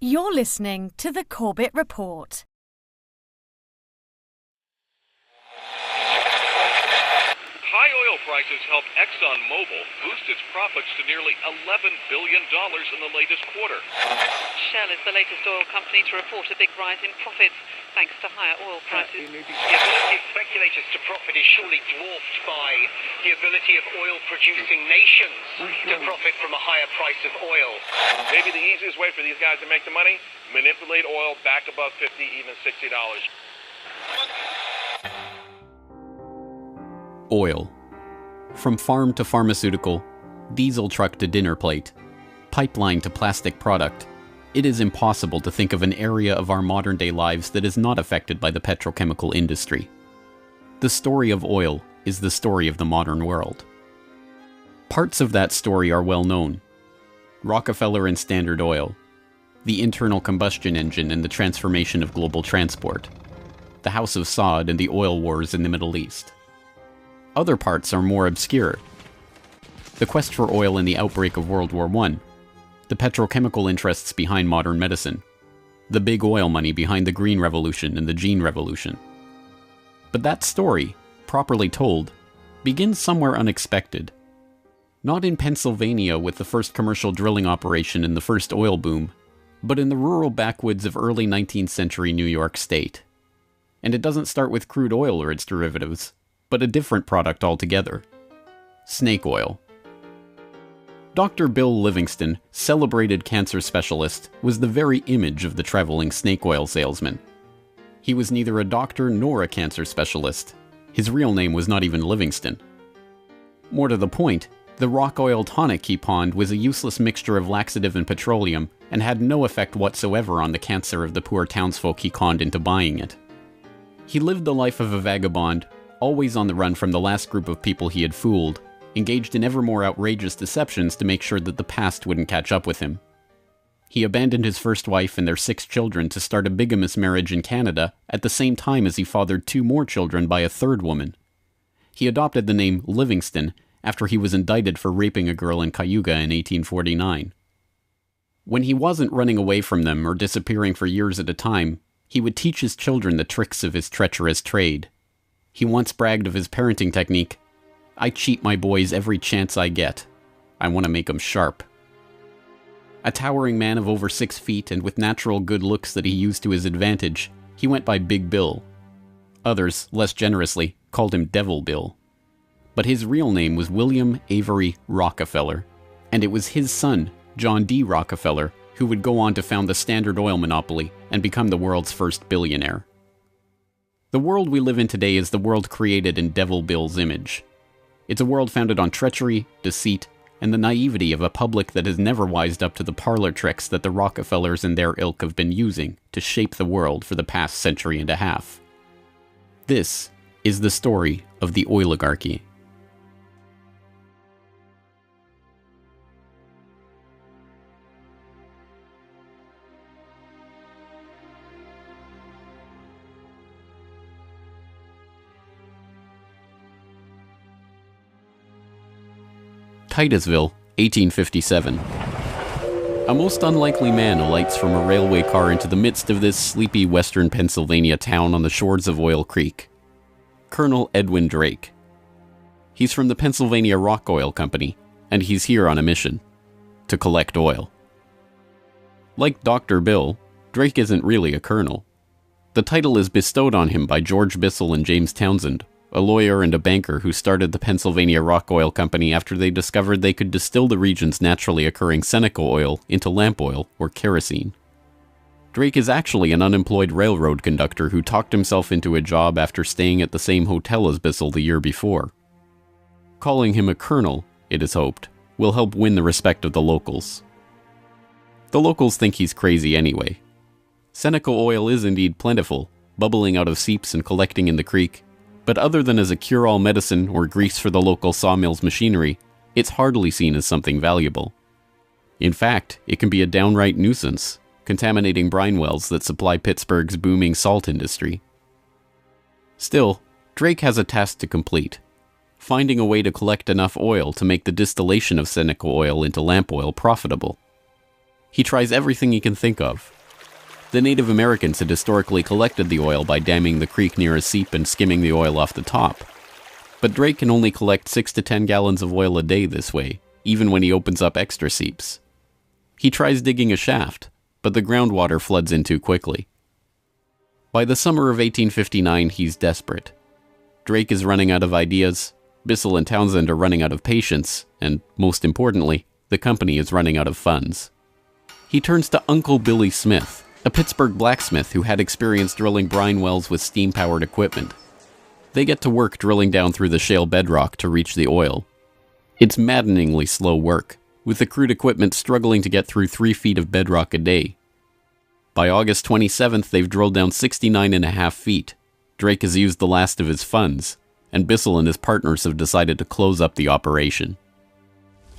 You're listening to the Corbett Report. High oil prices helped ExxonMobil boost its profits to nearly $11 billion in the latest quarter. Shell is the latest oil company to report a big rise in profits, thanks to higher oil prices. The ability of speculators to profit is surely dwarfed by the ability of oil-producing nations to profit from a higher price of oil. Maybe the easiest way for these guys to make the money? Manipulate oil back above $50, even $60. Oil. From farm to pharmaceutical, diesel truck to dinner plate, pipeline to plastic product, it is impossible to think of an area of our modern-day lives that is not affected by the petrochemical industry. The story of oil is the story of the modern world. Parts of that story are well known. Rockefeller and Standard Oil, the internal combustion engine and the transformation of global transport, the House of Saud and the oil wars in the Middle East. Other parts are more obscure. The quest for oil in the outbreak of World War I, the petrochemical interests behind modern medicine, the big oil money behind the Green Revolution and the Gene Revolution. But that story, properly told, begins somewhere unexpected. Not in Pennsylvania with the first commercial drilling operation and the first oil boom, but in the rural backwoods of early 19th century New York State. And it doesn't start with crude oil or its derivatives, but a different product altogether. Snake oil. Dr. Bill Livingston, celebrated cancer specialist, was the very image of the traveling snake oil salesman. He was neither a doctor nor a cancer specialist. His real name was not even Livingston. More to the point, the rock oil tonic he pawned was a useless mixture of laxative and petroleum and had no effect whatsoever on the cancer of the poor townsfolk he conned into buying it. He lived the life of a vagabond, always on the run from the last group of people he had fooled, engaged in ever more outrageous deceptions to make sure that the past wouldn't catch up with him. He abandoned his first wife and their 6 children to start a bigamous marriage in Canada at the same time as he fathered 2 more children by a 3rd woman. He adopted the name Livingston after he was indicted for raping a girl in Cayuga in 1849. When he wasn't running away from them or disappearing for years at a time, he would teach his children the tricks of his treacherous trade. He once bragged of his parenting technique. "I cheat my boys every chance I get. I want to make 'em sharp." A towering man of over 6 feet and with natural good looks that he used to his advantage, he went by Big Bill. Others, less generously, called him Devil Bill. But his real name was William Avery Rockefeller, and it was his son, John D. Rockefeller, who would go on to found the Standard Oil monopoly and become the world's first billionaire. The world we live in today is the world created in Devil Bill's image. It's a world founded on treachery, deceit, and the naivety of a public that has never wised up to the parlor tricks that the Rockefellers and their ilk have been using to shape the world for the past century and a half. This is the story of the oligarchy. Titusville, 1857. A most unlikely man alights from a railway car into the midst of this sleepy western Pennsylvania town on the shores of Oil Creek. Colonel Edwin Drake. He's from the Pennsylvania Rock Oil Company, and he's here on a mission to collect oil. Like Dr. Bill, Drake isn't really a colonel. The title is bestowed on him by George Bissell and James Townsend, a lawyer and a banker who started the Pennsylvania Rock Oil Company after they discovered they could distill the region's naturally occurring Seneca oil into lamp oil or kerosene. Drake is actually an unemployed railroad conductor who talked himself into a job after staying at the same hotel as Bissell the year before. Calling him a colonel, it is hoped, will help win the respect of the locals. The locals think he's crazy anyway. Seneca oil is indeed plentiful, bubbling out of seeps and collecting in the creek, but other than as a cure-all medicine or grease for the local sawmill's machinery, it's hardly seen as something valuable. In fact, it can be a downright nuisance, contaminating brine wells that supply Pittsburgh's booming salt industry. Still, Drake has a task to complete: finding a way to collect enough oil to make the distillation of Seneca oil into lamp oil profitable. He tries everything he can think of. The Native Americans had historically collected the oil by damming the creek near a seep and skimming the oil off the top. But Drake can only collect 6 to 10 gallons of oil a day this way, even when he opens up extra seeps. He tries digging a shaft, but the groundwater floods in too quickly. By the summer of 1859, he's desperate. Drake is running out of ideas, Bissell and Townsend are running out of patience, and, most importantly, the company is running out of funds. He turns to Uncle Billy Smith, a Pittsburgh blacksmith who had experience drilling brine wells with steam-powered equipment. They get to work drilling down through the shale bedrock to reach the oil. It's maddeningly slow work, with the crude equipment struggling to get through 3 feet of bedrock a day. By August 27th, they've drilled down 69.5 feet. Drake has used the last of his funds, and Bissell and his partners have decided to close up the operation.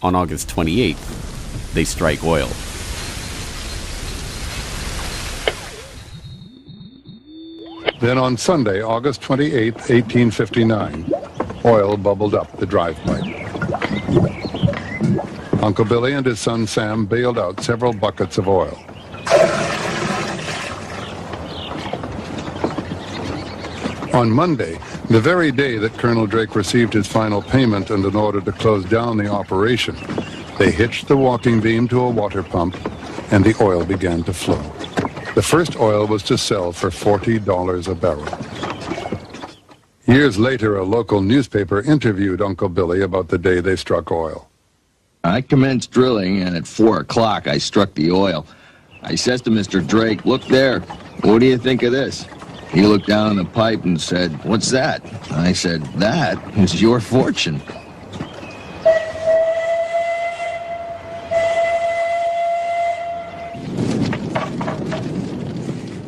On August 28th, they strike oil. Then on Sunday, August 28, 1859, oil bubbled up the drive pipe. Uncle Billy and his son Sam bailed out several buckets of oil. On Monday, the very day that Colonel Drake received his final payment and an order to close down the operation, they hitched the walking beam to a water pump, and the oil began to flow. The first oil was to sell for $40 a barrel. Years later, a local newspaper interviewed Uncle Billy about the day they struck oil. I commenced drilling, and at 4 o'clock I struck the oil. I says to Mr. Drake, "Look there, what do you think of this?" He looked down the pipe and said, "What's that?" I said, "That is your fortune."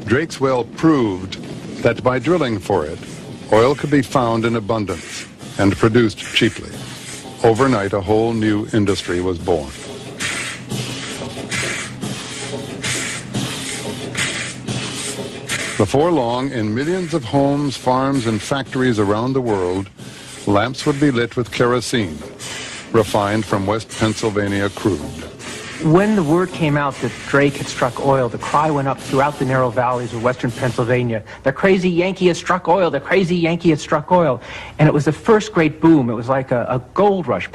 Drake's well proved that by drilling for it, oil could be found in abundance and produced cheaply. Overnight, a whole new industry was born. Before long, in millions of homes, farms, and factories around the world, lamps would be lit with kerosene, refined from West Pennsylvania crude. When the word came out that Drake had struck oil, the cry went up throughout the narrow valleys of western Pennsylvania. The crazy Yankee has struck oil, the crazy Yankee has struck oil. And it was the first great boom. It was like a gold rush.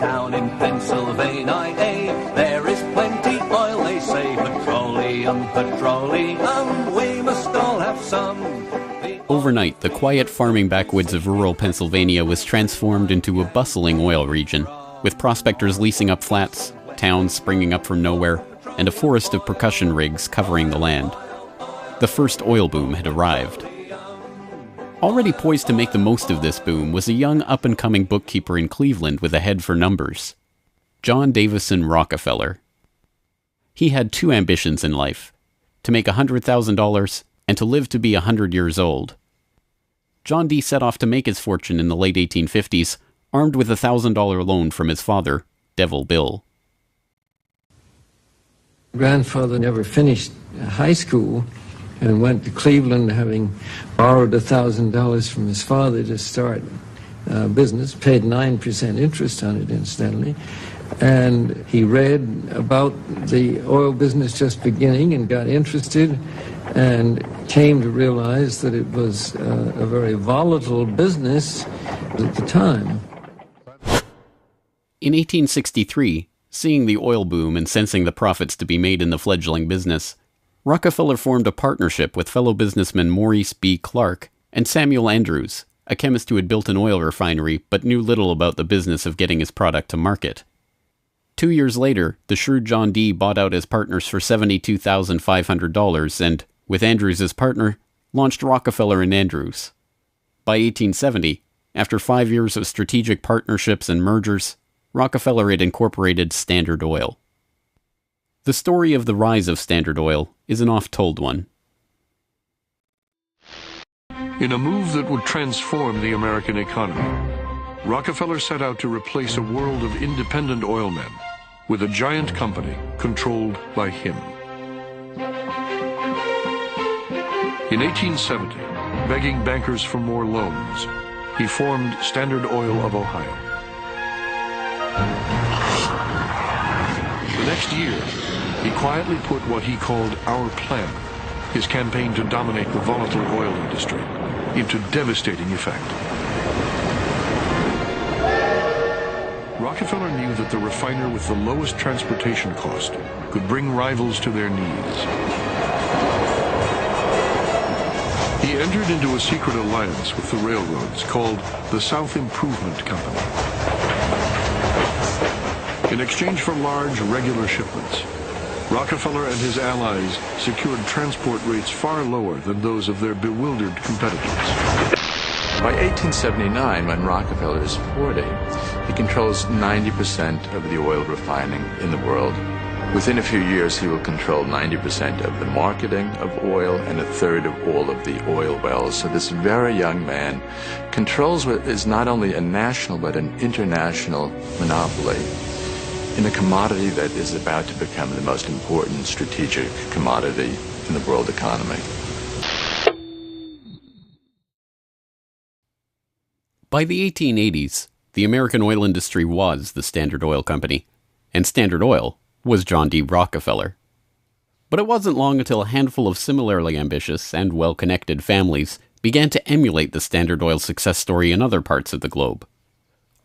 Down in Pennsylvania, there is plenty oil, they say. Petroleum, petroleum, we must all have some. Overnight, the quiet farming backwoods of rural Pennsylvania was transformed into a bustling oil region, with prospectors leasing up flats, towns springing up from nowhere, and a forest of percussion rigs covering the land. The first oil boom had arrived. Already poised to make the most of this boom was a young up-and-coming bookkeeper in Cleveland with a head for numbers, John Davison Rockefeller. He had 2 ambitions in life, to make $100,000 and to live to be 100 years old. John D. set off to make his fortune in the late 1850s, armed with a $1,000 loan from his father, Devil Bill. Grandfather never finished high school and went to Cleveland, having borrowed $1,000 from his father to start business, paid 9% interest on it, incidentally. And he read about the oil business just beginning and got interested and came to realize that it was a very volatile business at the time. In 1863, seeing the oil boom and sensing the profits to be made in the fledgling business, Rockefeller formed a partnership with fellow businessmen Maurice B. Clark and Samuel Andrews, a chemist who had built an oil refinery but knew little about the business of getting his product to market. 2 years later, the shrewd John D. bought out his partners for $72,500 and, with Andrews as partner, launched Rockefeller and Andrews. By 1870, after 5 years of strategic partnerships and mergers, Rockefeller had incorporated Standard Oil. The story of the rise of Standard Oil is an oft-told one. In a move that would transform the American economy, Rockefeller set out to replace a world of independent oilmen with a giant company controlled by him. In 1870, begging bankers for more loans, he formed Standard Oil of Ohio. The next year, he quietly put what he called Our Plan, his campaign to dominate the volatile oil industry, into devastating effect. Rockefeller knew that the refiner with the lowest transportation cost could bring rivals to their knees. He entered into a secret alliance with the railroads called the South Improvement Company. In exchange for large, regular shipments, Rockefeller and his allies secured transport rates far lower than those of their bewildered competitors. By 1879, when Rockefeller is 40, he controls 90% of the oil refining in the world. Within a few years, he will control 90% of the marketing of oil and a third of all of the oil wells. So this very young man controls what is not only a national but an international monopoly in a commodity that is about to become the most important strategic commodity in the world economy. By the 1880s, the American oil industry was the Standard Oil Company, and Standard Oil was John D. Rockefeller. But it wasn't long until a handful of similarly ambitious and well-connected families began to emulate the Standard Oil success story in other parts of the globe.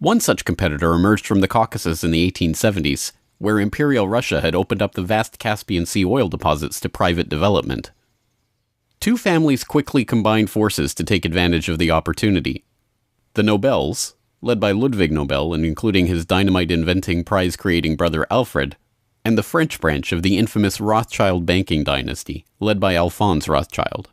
One such competitor emerged from the Caucasus in the 1870s, where Imperial Russia had opened up the vast Caspian Sea oil deposits to private development. Two families quickly combined forces to take advantage of the opportunity. The Nobels, led by Ludwig Nobel and including his dynamite-inventing, prize-creating brother Alfred, and the French branch of the infamous Rothschild banking dynasty, led by Alphonse Rothschild.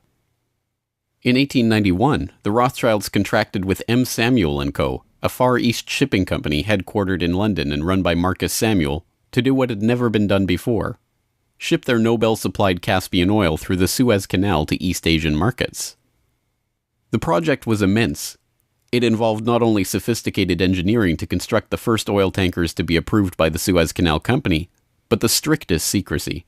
In 1891, the Rothschilds contracted with M. Samuel & Co., a Far East shipping company headquartered in London and run by Marcus Samuel, to do what had never been done before: ship their Nobel-supplied Caspian oil through the Suez Canal to East Asian markets. The project was immense. It involved not only sophisticated engineering to construct the first oil tankers to be approved by the Suez Canal Company, but the strictest secrecy.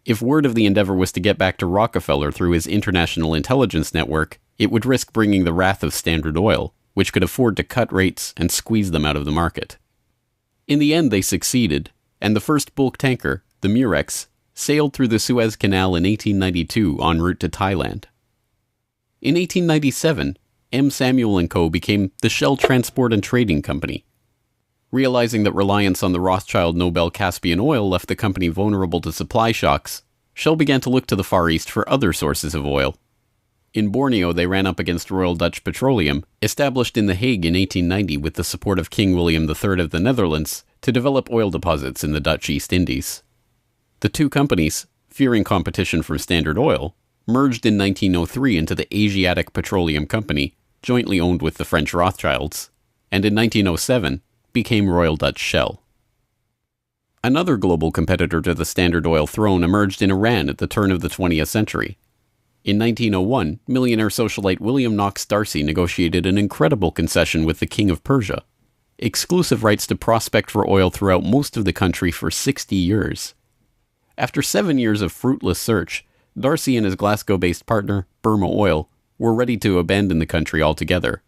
If word of the endeavor was to get back to Rockefeller through his international intelligence network, it would risk bringing the wrath of Standard Oil, which could afford to cut rates and squeeze them out of the market. In the end, they succeeded, and the first bulk tanker, the Murex, sailed through the Suez Canal in 1892 en route to Thailand. In 1897, M. Samuel & Co. became the Shell Transport and Trading Company. Realizing that reliance on the Rothschild Nobel Caspian oil left the company vulnerable to supply shocks, Shell began to look to the Far East for other sources of oil. In Borneo, they ran up against Royal Dutch Petroleum, established in The Hague in 1890 with the support of King William III of the Netherlands, to develop oil deposits in the Dutch East Indies. The two companies, fearing competition from Standard Oil, merged in 1903 into the Asiatic Petroleum Company, jointly owned with the French Rothschilds, and in 1907 became Royal Dutch Shell. Another global competitor to the Standard Oil throne emerged in Iran at the turn of the 20th century. In 1901, millionaire socialite William Knox D'Arcy negotiated an incredible concession with the King of Persia: exclusive rights to prospect for oil throughout most of the country for 60 years. After 7 years of fruitless search, D'Arcy and his Glasgow-based partner, Burma Oil, were ready to abandon the country altogether.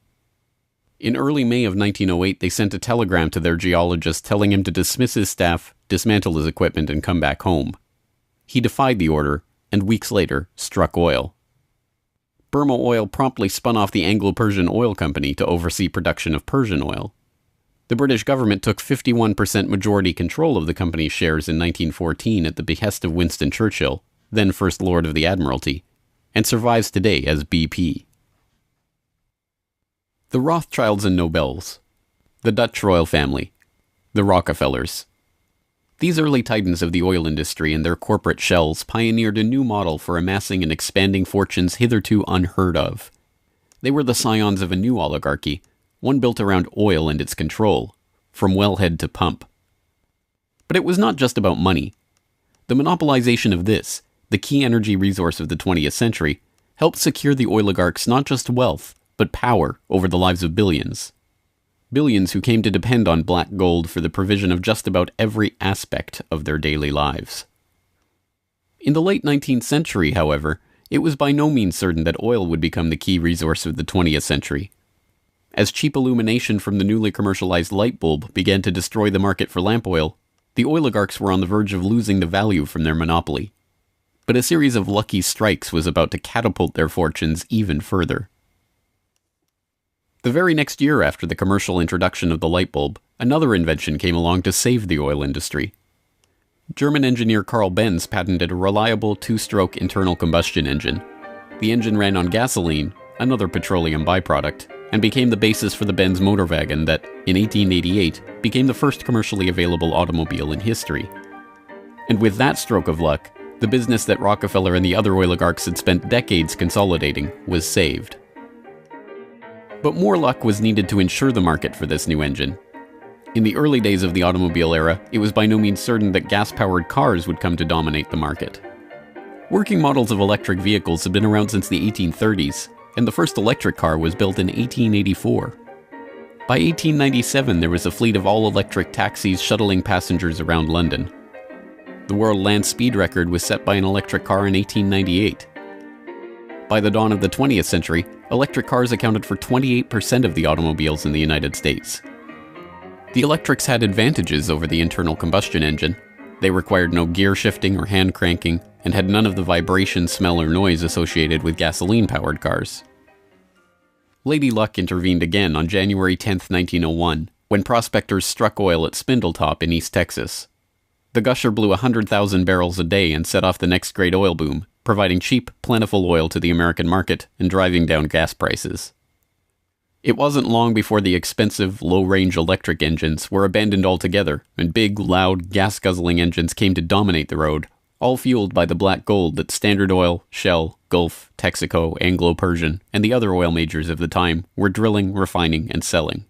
In early May of 1908, they sent a telegram to their geologist telling him to dismiss his staff, dismantle his equipment, and come back home. He defied the order, and weeks later, struck oil. Burma Oil promptly spun off the Anglo-Persian Oil Company to oversee production of Persian oil. The British government took 51% majority control of the company's shares in 1914 at the behest of Winston Churchill, then First Lord of the Admiralty, and survives today as BP. The Rothschilds and Nobels, the Dutch royal family, the Rockefellers. These early titans of the oil industry and their corporate shells pioneered a new model for amassing and expanding fortunes hitherto unheard of. They were the scions of a new oligarchy, one built around oil and its control, from wellhead to pump. But it was not just about money. The monopolization of this, the key energy resource of the 20th century, helped secure the oligarchs not just wealth, but power over the lives of billions. Billions who came to depend on black gold for the provision of just about every aspect of their daily lives. In the late 19th century, however, it was by no means certain that oil would become the key resource of the 20th century. As cheap illumination from the newly commercialized light bulb began to destroy the market for lamp oil, the oligarchs were on the verge of losing the value from their monopoly. But a series of lucky strikes was about to catapult their fortunes even further. The very next year after the commercial introduction of the light bulb, another invention came along to save the oil industry. German engineer Carl Benz patented a reliable two-stroke internal combustion engine. The engine ran on gasoline, another petroleum byproduct, and became the basis for the Benz motor wagon that, in 1888, became the first commercially available automobile in history. And with that stroke of luck, the business that Rockefeller and the other oligarchs had spent decades consolidating was saved. But more luck was needed to ensure the market for this new engine. In the early days of the automobile era, it was by no means certain that gas-powered cars would come to dominate the market. Working models of electric vehicles had been around since the 1830s, and the first electric car was built in 1884. By 1897, there was a fleet of all-electric taxis shuttling passengers around London. The world land speed record was set by an electric car in 1898. By the dawn of the 20th century, electric cars accounted for 28% of the automobiles in the United States. The electrics had advantages over the internal combustion engine. They required no gear shifting or hand cranking, and had none of the vibration, smell, or noise associated with gasoline-powered cars. Lady Luck intervened again on January 10, 1901, when prospectors struck oil at Spindletop in East Texas. The gusher blew 100,000 barrels a day and set off the next great oil boom, providing cheap, plentiful oil to the American market and driving down gas prices. It wasn't long before the expensive, low-range electric engines were abandoned altogether, and big, loud, gas-guzzling engines came to dominate the road, all fueled by the black gold that Standard Oil, Shell, Gulf, Texaco, Anglo-Persian, and the other oil majors of the time were drilling, refining, and selling.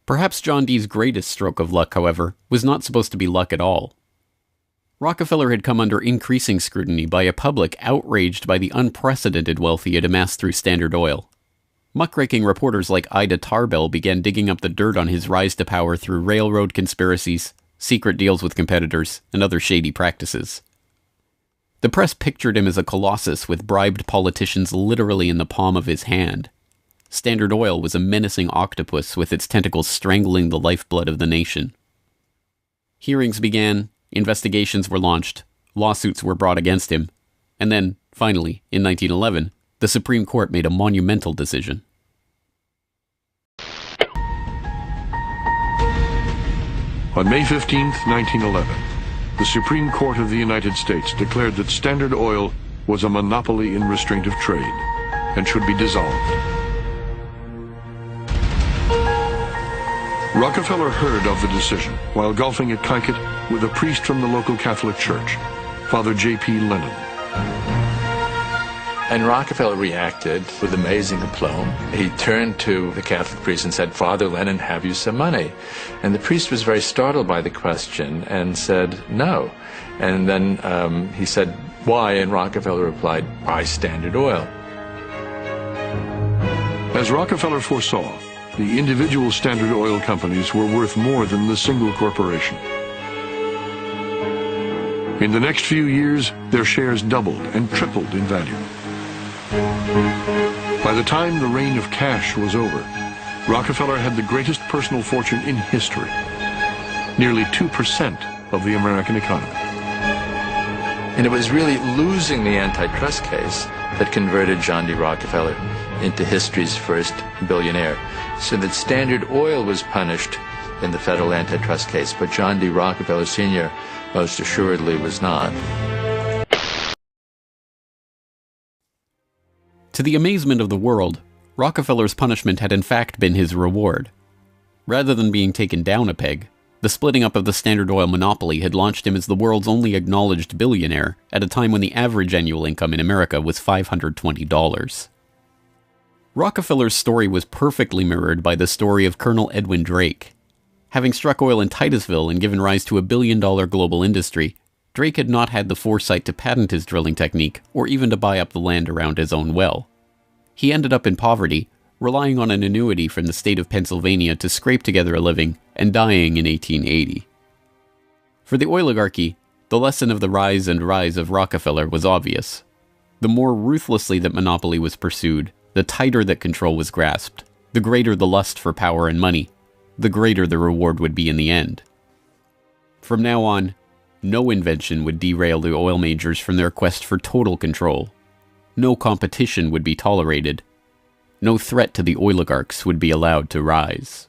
Perhaps John D's greatest stroke of luck, however, was not supposed to be luck at all. Rockefeller had come under increasing scrutiny by a public outraged by the unprecedented wealth he had amassed through Standard Oil. Muckraking reporters like Ida Tarbell began digging up the dirt on his rise to power through railroad conspiracies, secret deals with competitors, and other shady practices. The press pictured him as a colossus with bribed politicians literally in the palm of his hand. Standard Oil was a menacing octopus with its tentacles strangling the lifeblood of the nation. Hearings began, investigations were launched, lawsuits were brought against him, and then, finally, in 1911, the Supreme Court made a monumental decision. On May 15, 1911, the Supreme Court of the United States declared that Standard Oil was a monopoly in restraint of trade and should be dissolved. Rockefeller heard of the decision while golfing at Connecticut with a priest from the local Catholic Church, Father J.P. Lennon. And Rockefeller reacted with amazing aplomb. He turned to the Catholic priest and said, "Father Lennon, have you some money?" And the priest was very startled by the question and said, "No." And then he said, "Why?" And Rockefeller replied, "Buy Standard Oil." As Rockefeller foresaw, the individual Standard Oil companies were worth more than the single corporation. In the next few years, their shares doubled and tripled in value. By the time the reign of cash was over, Rockefeller had the greatest personal fortune in history, nearly 2% of the American economy. And it was really losing the antitrust case that converted John D. Rockefeller into history's first billionaire. So that Standard Oil was punished in the federal antitrust case, but John D. Rockefeller Sr. most assuredly was not. To the amazement of the world, Rockefeller's punishment had in fact been his reward. Rather than being taken down a peg, the splitting up of the Standard Oil monopoly had launched him as the world's only acknowledged billionaire at a time when the average annual income in America was $520. Rockefeller's story was perfectly mirrored by the story of Colonel Edwin Drake. Having struck oil in Titusville and given rise to a billion-dollar global industry, Drake had not had the foresight to patent his drilling technique or even to buy up the land around his own well. He ended up in poverty, relying on an annuity from the state of Pennsylvania to scrape together a living, and dying in 1880. For the oligarchy, the lesson of the rise of Rockefeller was obvious. The more ruthlessly that monopoly was pursued, the tighter that control was grasped, The greater the lust for power and money, the greater the reward would be in the end. From now on, no invention would derail the oil majors from their quest for total control. No competition would be tolerated. No threat to the oligarchs would be allowed to rise.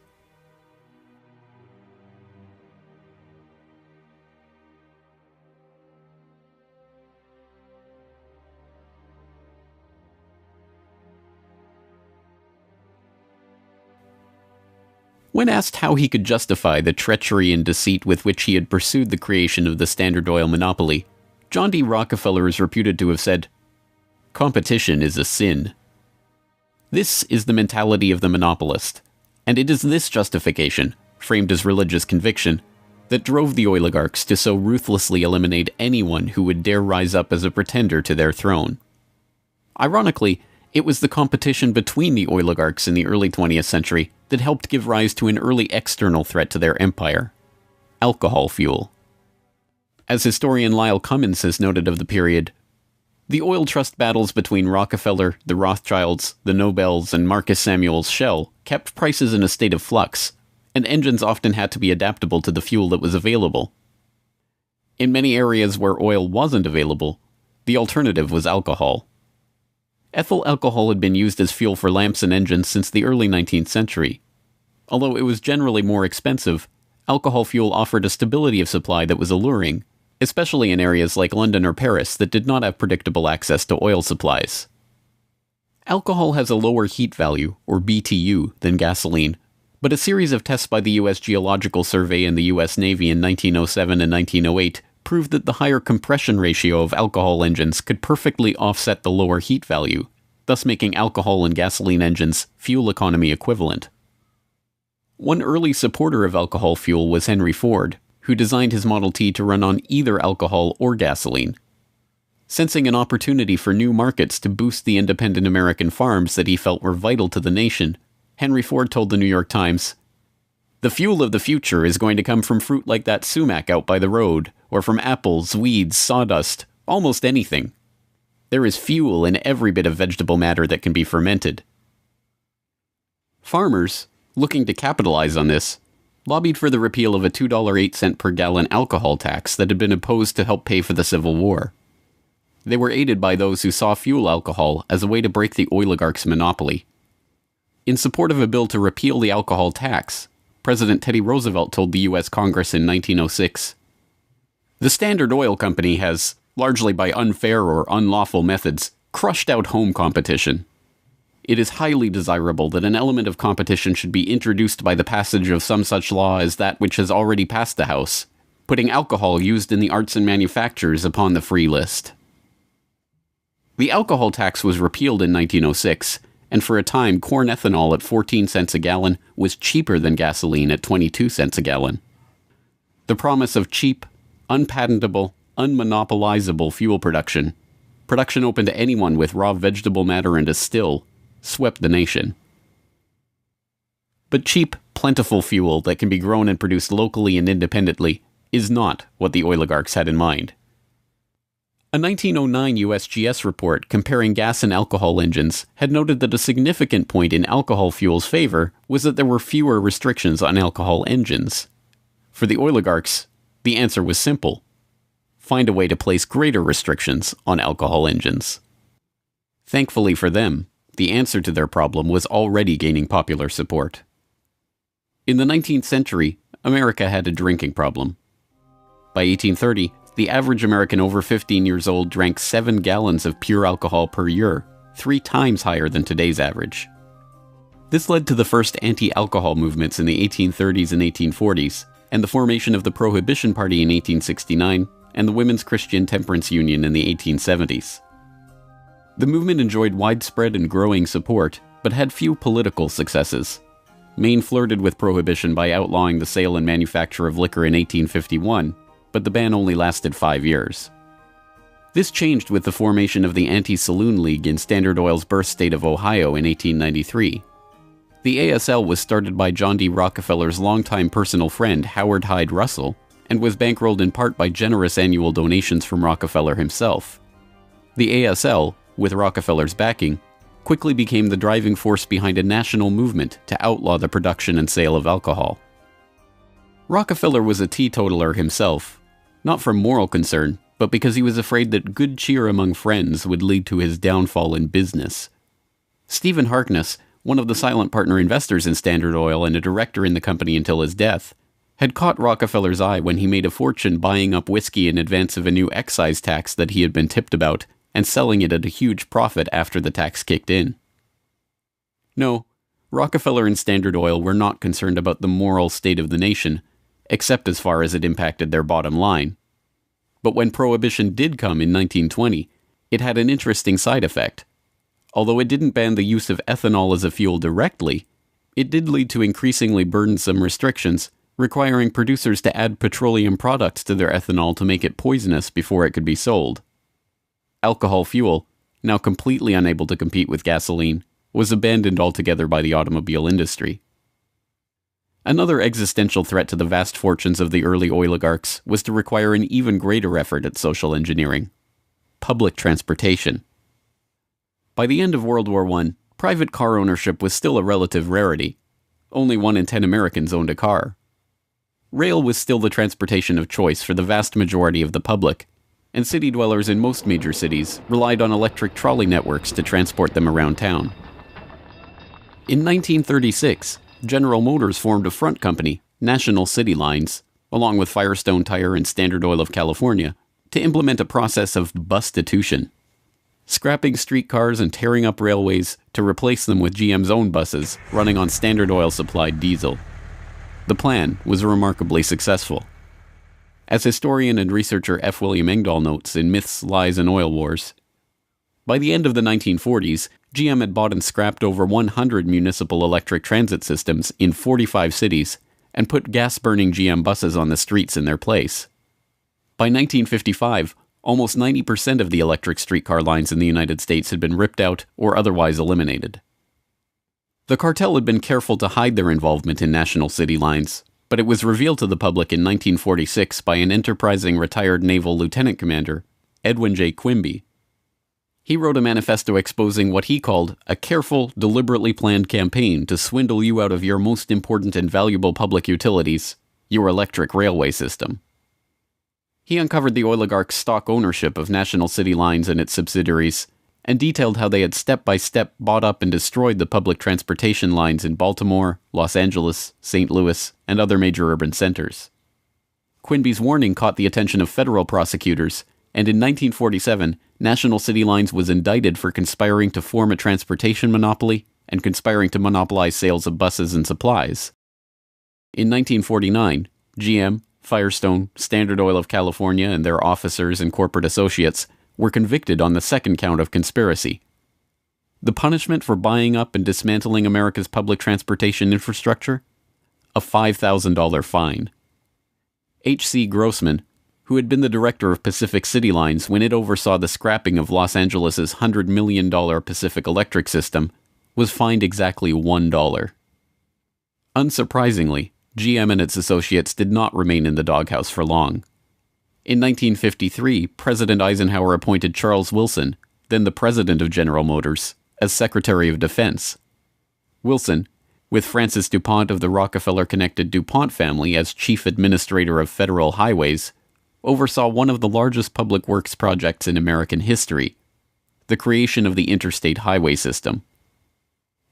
When asked how he could justify the treachery and deceit with which he had pursued the creation of the Standard Oil monopoly, John D. Rockefeller is reputed to have said, "Competition is a sin." This is the mentality of the monopolist, and it is this justification, framed as religious conviction, that drove the oligarchs to so ruthlessly eliminate anyone who would dare rise up as a pretender to their throne. Ironically, it was the competition between the oligarchs in the early 20th century that helped give rise to an early external threat to their empire: alcohol fuel. As historian Lyle Cummins has noted of the period, the oil trust battles between Rockefeller, the Rothschilds, the Nobels, and Marcus Samuel's Shell kept prices in a state of flux, and engines often had to be adaptable to the fuel that was available. In many areas where oil wasn't available, the alternative was alcohol. Ethyl alcohol had been used as fuel for lamps and engines since the early 19th century. Although it was generally more expensive, alcohol fuel offered a stability of supply that was alluring, especially in areas like London or Paris that did not have predictable access to oil supplies. Alcohol has a lower heat value, or BTU, than gasoline, but a series of tests by the U.S. Geological Survey and the U.S. Navy in 1907 and 1908 proved that the higher compression ratio of alcohol engines could perfectly offset the lower heat value, thus making alcohol and gasoline engines fuel economy equivalent. One early supporter of alcohol fuel was Henry Ford, who designed his Model T to run on either alcohol or gasoline. Sensing an opportunity for new markets to boost the independent American farms that he felt were vital to the nation, Henry Ford told the New York Times, "The fuel of the future is going to come from fruit like that sumac out by the road, or from apples, weeds, sawdust, almost anything. There is fuel in every bit of vegetable matter that can be fermented." Farmers, looking to capitalize on this, lobbied for the repeal of a $2.08 per gallon alcohol tax that had been imposed to help pay for the Civil War. They were aided by those who saw fuel alcohol as a way to break the oligarchs' monopoly. In support of a bill to repeal the alcohol tax, President Teddy Roosevelt told the U.S. Congress in 1906, "The Standard Oil Company has, largely by unfair or unlawful methods, crushed out home competition. It is highly desirable that an element of competition should be introduced by the passage of some such law as that which has already passed the House, putting alcohol used in the arts and manufactures upon the free list." The alcohol tax was repealed in 1906, and for a time corn ethanol at 14 cents a gallon was cheaper than gasoline at 22 cents a gallon. The promise of cheap, unpatentable, unmonopolizable fuel production open to anyone with raw vegetable matter and a still, swept the nation. But cheap, plentiful fuel that can be grown and produced locally and independently is not what the oligarchs had in mind. A 1909 USGS report comparing gas and alcohol engines had noted that a significant point in alcohol fuel's favor was that there were fewer restrictions on alcohol engines. For the oligarchs, the answer was simple: find a way to place greater restrictions on alcohol engines. Thankfully for them, the answer to their problem was already gaining popular support. In the 19th century, America had a drinking problem. By 1830, the average American over 15 years old drank 7 gallons of pure alcohol per year, 3 times higher than today's average. This led to the first anti-alcohol movements in the 1830s and 1840s, and the formation of the Prohibition Party in 1869, and the Women's Christian Temperance Union in the 1870s. The movement enjoyed widespread and growing support, but had few political successes. Maine flirted with prohibition by outlawing the sale and manufacture of liquor in 1851, but the ban only lasted 5 years. This changed with the formation of the Anti-Saloon League in Standard Oil's birth state of Ohio in 1893. The ASL was started by John D. Rockefeller's longtime personal friend Howard Hyde Russell, and was bankrolled in part by generous annual donations from Rockefeller himself. The ASL, with Rockefeller's backing, quickly became the driving force behind a national movement to outlaw the production and sale of alcohol. Rockefeller was a teetotaler himself, not from moral concern, but because he was afraid that good cheer among friends would lead to his downfall in business. Stephen Harkness, one of the silent partner investors in Standard Oil and a director in the company until his death, had caught Rockefeller's eye when he made a fortune buying up whiskey in advance of a new excise tax that he had been tipped about and selling it at a huge profit after the tax kicked in. No, Rockefeller and Standard Oil were not concerned about the moral state of the nation, except as far as it impacted their bottom line. But when Prohibition did come in 1920, it had an interesting side effect. Although it didn't ban the use of ethanol as a fuel directly, it did lead to increasingly burdensome restrictions, requiring producers to add petroleum products to their ethanol to make it poisonous before it could be sold. Alcohol fuel, now completely unable to compete with gasoline, was abandoned altogether by the automobile industry. Another existential threat to the vast fortunes of the early oligarchs was to require an even greater effort at social engineering: public transportation. By the end of World War I, private car ownership was still a relative rarity. Only 1 in 10 Americans owned a car. Rail was still the transportation of choice for the vast majority of the public, and city dwellers in most major cities relied on electric trolley networks to transport them around town. In 1936, General Motors formed a front company, National City Lines, along with Firestone Tire and Standard Oil of California, to implement a process of bustitution, scrapping streetcars and tearing up railways to replace them with GM's own buses running on Standard Oil-supplied diesel. The plan was remarkably successful. As historian and researcher F. William Engdahl notes in Myths, Lies, and Oil Wars, by the end of the 1940s, GM had bought and scrapped over 100 municipal electric transit systems in 45 cities and put gas-burning GM buses on the streets in their place. By 1955, almost 90% of the electric streetcar lines in the United States had been ripped out or otherwise eliminated. The cartel had been careful to hide their involvement in National City Lines, but it was revealed to the public in 1946 by an enterprising retired naval lieutenant commander, Edwin J. Quimby. He wrote a manifesto exposing what he called a careful, deliberately planned campaign to swindle you out of your most important and valuable public utilities, your electric railway system. He uncovered the oligarchs' stock ownership of National City Lines and its subsidiaries, and detailed how they had step-by-step bought up and destroyed the public transportation lines in Baltimore, Los Angeles, St. Louis, and other major urban centers. Quimby's warning caught the attention of federal prosecutors, and in 1947, National City Lines was indicted for conspiring to form a transportation monopoly and conspiring to monopolize sales of buses and supplies. In 1949, GM, Firestone, Standard Oil of California, and their officers and corporate associates were convicted on the second count of conspiracy. The punishment for buying up and dismantling America's public transportation infrastructure? A $5,000 fine. H.C. Grossman, who had been the director of Pacific City Lines when it oversaw the scrapping of Los Angeles' $100 million Pacific Electric system, was fined exactly $1. Unsurprisingly, GM and its associates did not remain in the doghouse for long. In 1953, President Eisenhower appointed Charles Wilson, then the president of General Motors, as Secretary of Defense. Wilson, with Francis DuPont of the Rockefeller-connected DuPont family as chief administrator of federal highways, oversaw one of the largest public works projects in American history, the creation of the interstate highway system.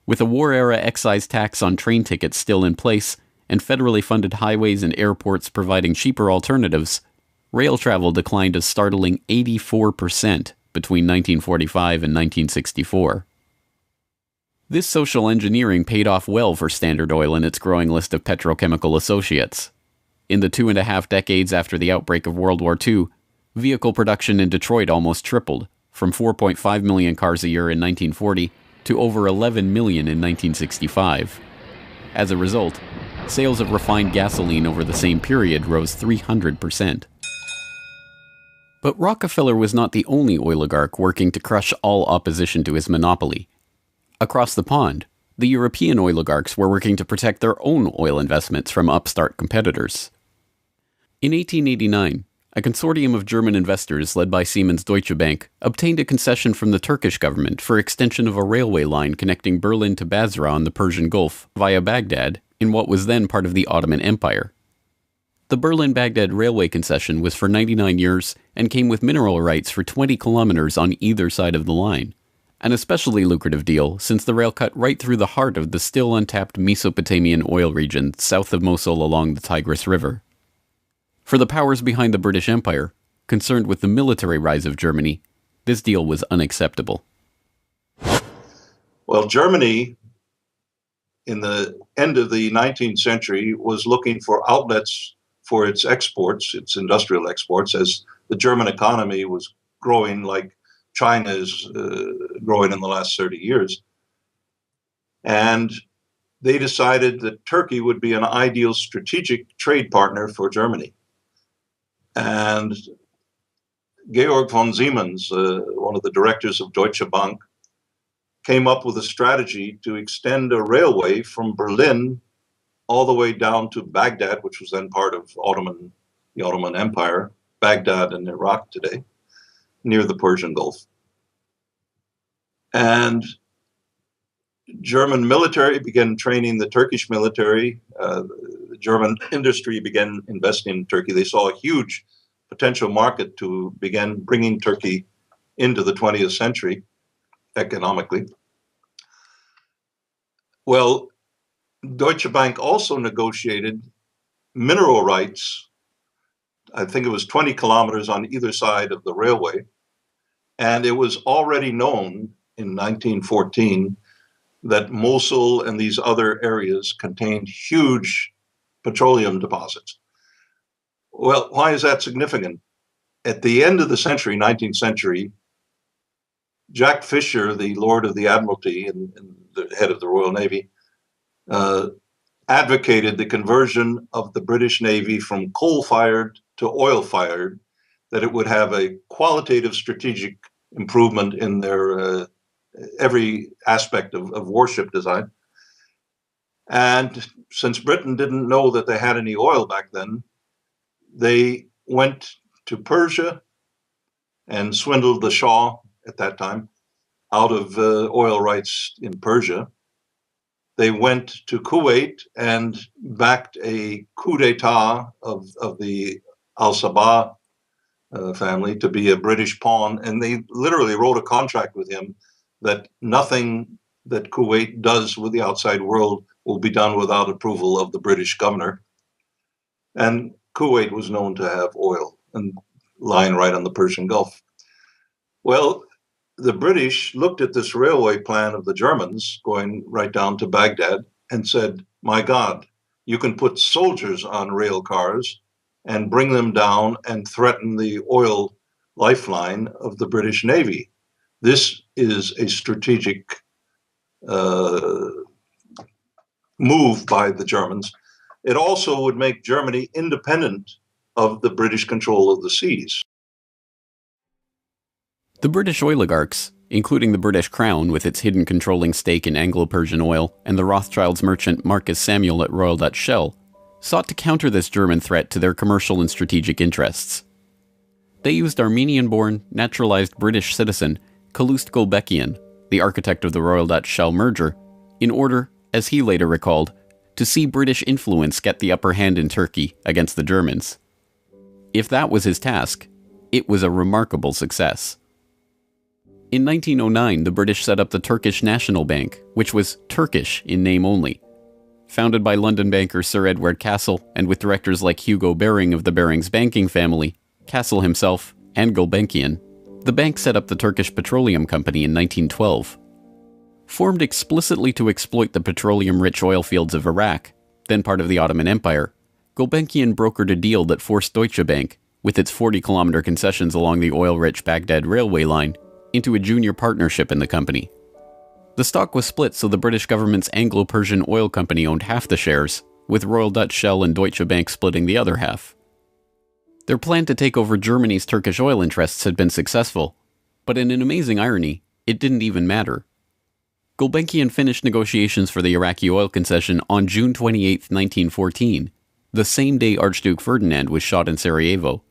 With a war-era excise tax on train tickets still in place, and federally funded highways and airports providing cheaper alternatives, rail travel declined a startling 84% between 1945 and 1964. This social engineering paid off well for Standard Oil and its growing list of petrochemical associates. In the 2.5 decades after the outbreak of World War II, vehicle production in Detroit almost tripled, from 4.5 million cars a year in 1940 to over 11 million in 1965. As a result, sales of refined gasoline over the same period rose 300%. But Rockefeller was not the only oligarch working to crush all opposition to his monopoly. Across the pond, the European oligarchs were working to protect their own oil investments from upstart competitors. In 1889, a consortium of German investors led by Siemens Deutsche Bank obtained a concession from the Turkish government for extension of a railway line connecting Berlin to Basra on the Persian Gulf via Baghdad in what was then part of the Ottoman Empire. The Berlin-Baghdad railway concession was for 99 years and came with mineral rights for 20 kilometers on either side of the line, an especially lucrative deal since the rail cut right through the heart of the still untapped Mesopotamian oil region south of Mosul along the Tigris River. For the powers behind the British Empire, concerned with the military rise of Germany, this deal was unacceptable. Well, Germany, in the end of the 19th century, was looking for outlets for its exports, its industrial exports, as the German economy was growing like China is growing in the last 30 years. And they decided that Turkey would be an ideal strategic trade partner for Germany. And Georg von Siemens, one of the directors of Deutsche Bank, came up with a strategy to extend a railway from Berlin all the way down to Baghdad, which was then part of the Ottoman Empire, Baghdad in Iraq today, near the Persian Gulf. And German military began training the Turkish military. The German industry began investing in Turkey. They saw a huge potential market to begin bringing Turkey into the 20th century economically. Well, Deutsche Bank also negotiated mineral rights. I think it was 20 kilometers on either side of the railway. And it was already known in 1914 that Mosul and these other areas contained huge petroleum deposits. Well, why is that significant? At the end of the century, 19th century, Jack Fisher, the Lord of the Admiralty and the head of the Royal Navy, advocated the conversion of the British Navy from coal-fired to oil-fired, that it would have a qualitative strategic improvement in their every aspect of warship design. And since Britain didn't know that they had any oil back then, they went to Persia and swindled the Shah at that time out of oil rights in Persia. They went to Kuwait and backed a coup d'etat of the Al-Sabah family to be a British pawn. And they literally wrote a contract with him that nothing that Kuwait does with the outside world will be done without approval of the British governor. And Kuwait was known to have oil and lying right on the Persian Gulf. Well, the British looked at this railway plan of the Germans going right down to Baghdad and said, my God, you can put soldiers on rail cars and bring them down and threaten the oil lifeline of the British Navy. This is a strategic move by the Germans. It also would make Germany independent of the British control of the seas. The British oligarchs, including the British Crown with its hidden controlling stake in Anglo-Persian oil and the Rothschilds merchant Marcus Samuel at Royal Dutch Shell, sought to counter this German threat to their commercial and strategic interests. They used Armenian-born, naturalized British citizen Calouste Gulbenkian, the architect of the Royal Dutch Shell merger, in order, as he later recalled, to see British influence get the upper hand in Turkey against the Germans. If that was his task, it was a remarkable success. In 1909, the British set up the Turkish National Bank, which was Turkish in name only. Founded by London banker Sir Edward Castle and with directors like Hugo Baring of the Barings banking family, Castle himself, and Gulbenkian, the bank set up the Turkish Petroleum Company in 1912. Formed explicitly to exploit the petroleum-rich oil fields of Iraq, then part of the Ottoman Empire, Gulbenkian brokered a deal that forced Deutsche Bank, with its 40-kilometer concessions along the oil-rich Baghdad railway line, into a junior partnership in the company. The stock was split so the British government's Anglo-Persian Oil Company owned half the shares, with Royal Dutch Shell and Deutsche Bank splitting the other half. Their plan to take over Germany's Turkish oil interests had been successful, but in an amazing irony, it didn't even matter. Gulbenkian finished negotiations for the Iraqi oil concession on June 28, 1914, the same day Archduke Ferdinand was shot in Sarajevo.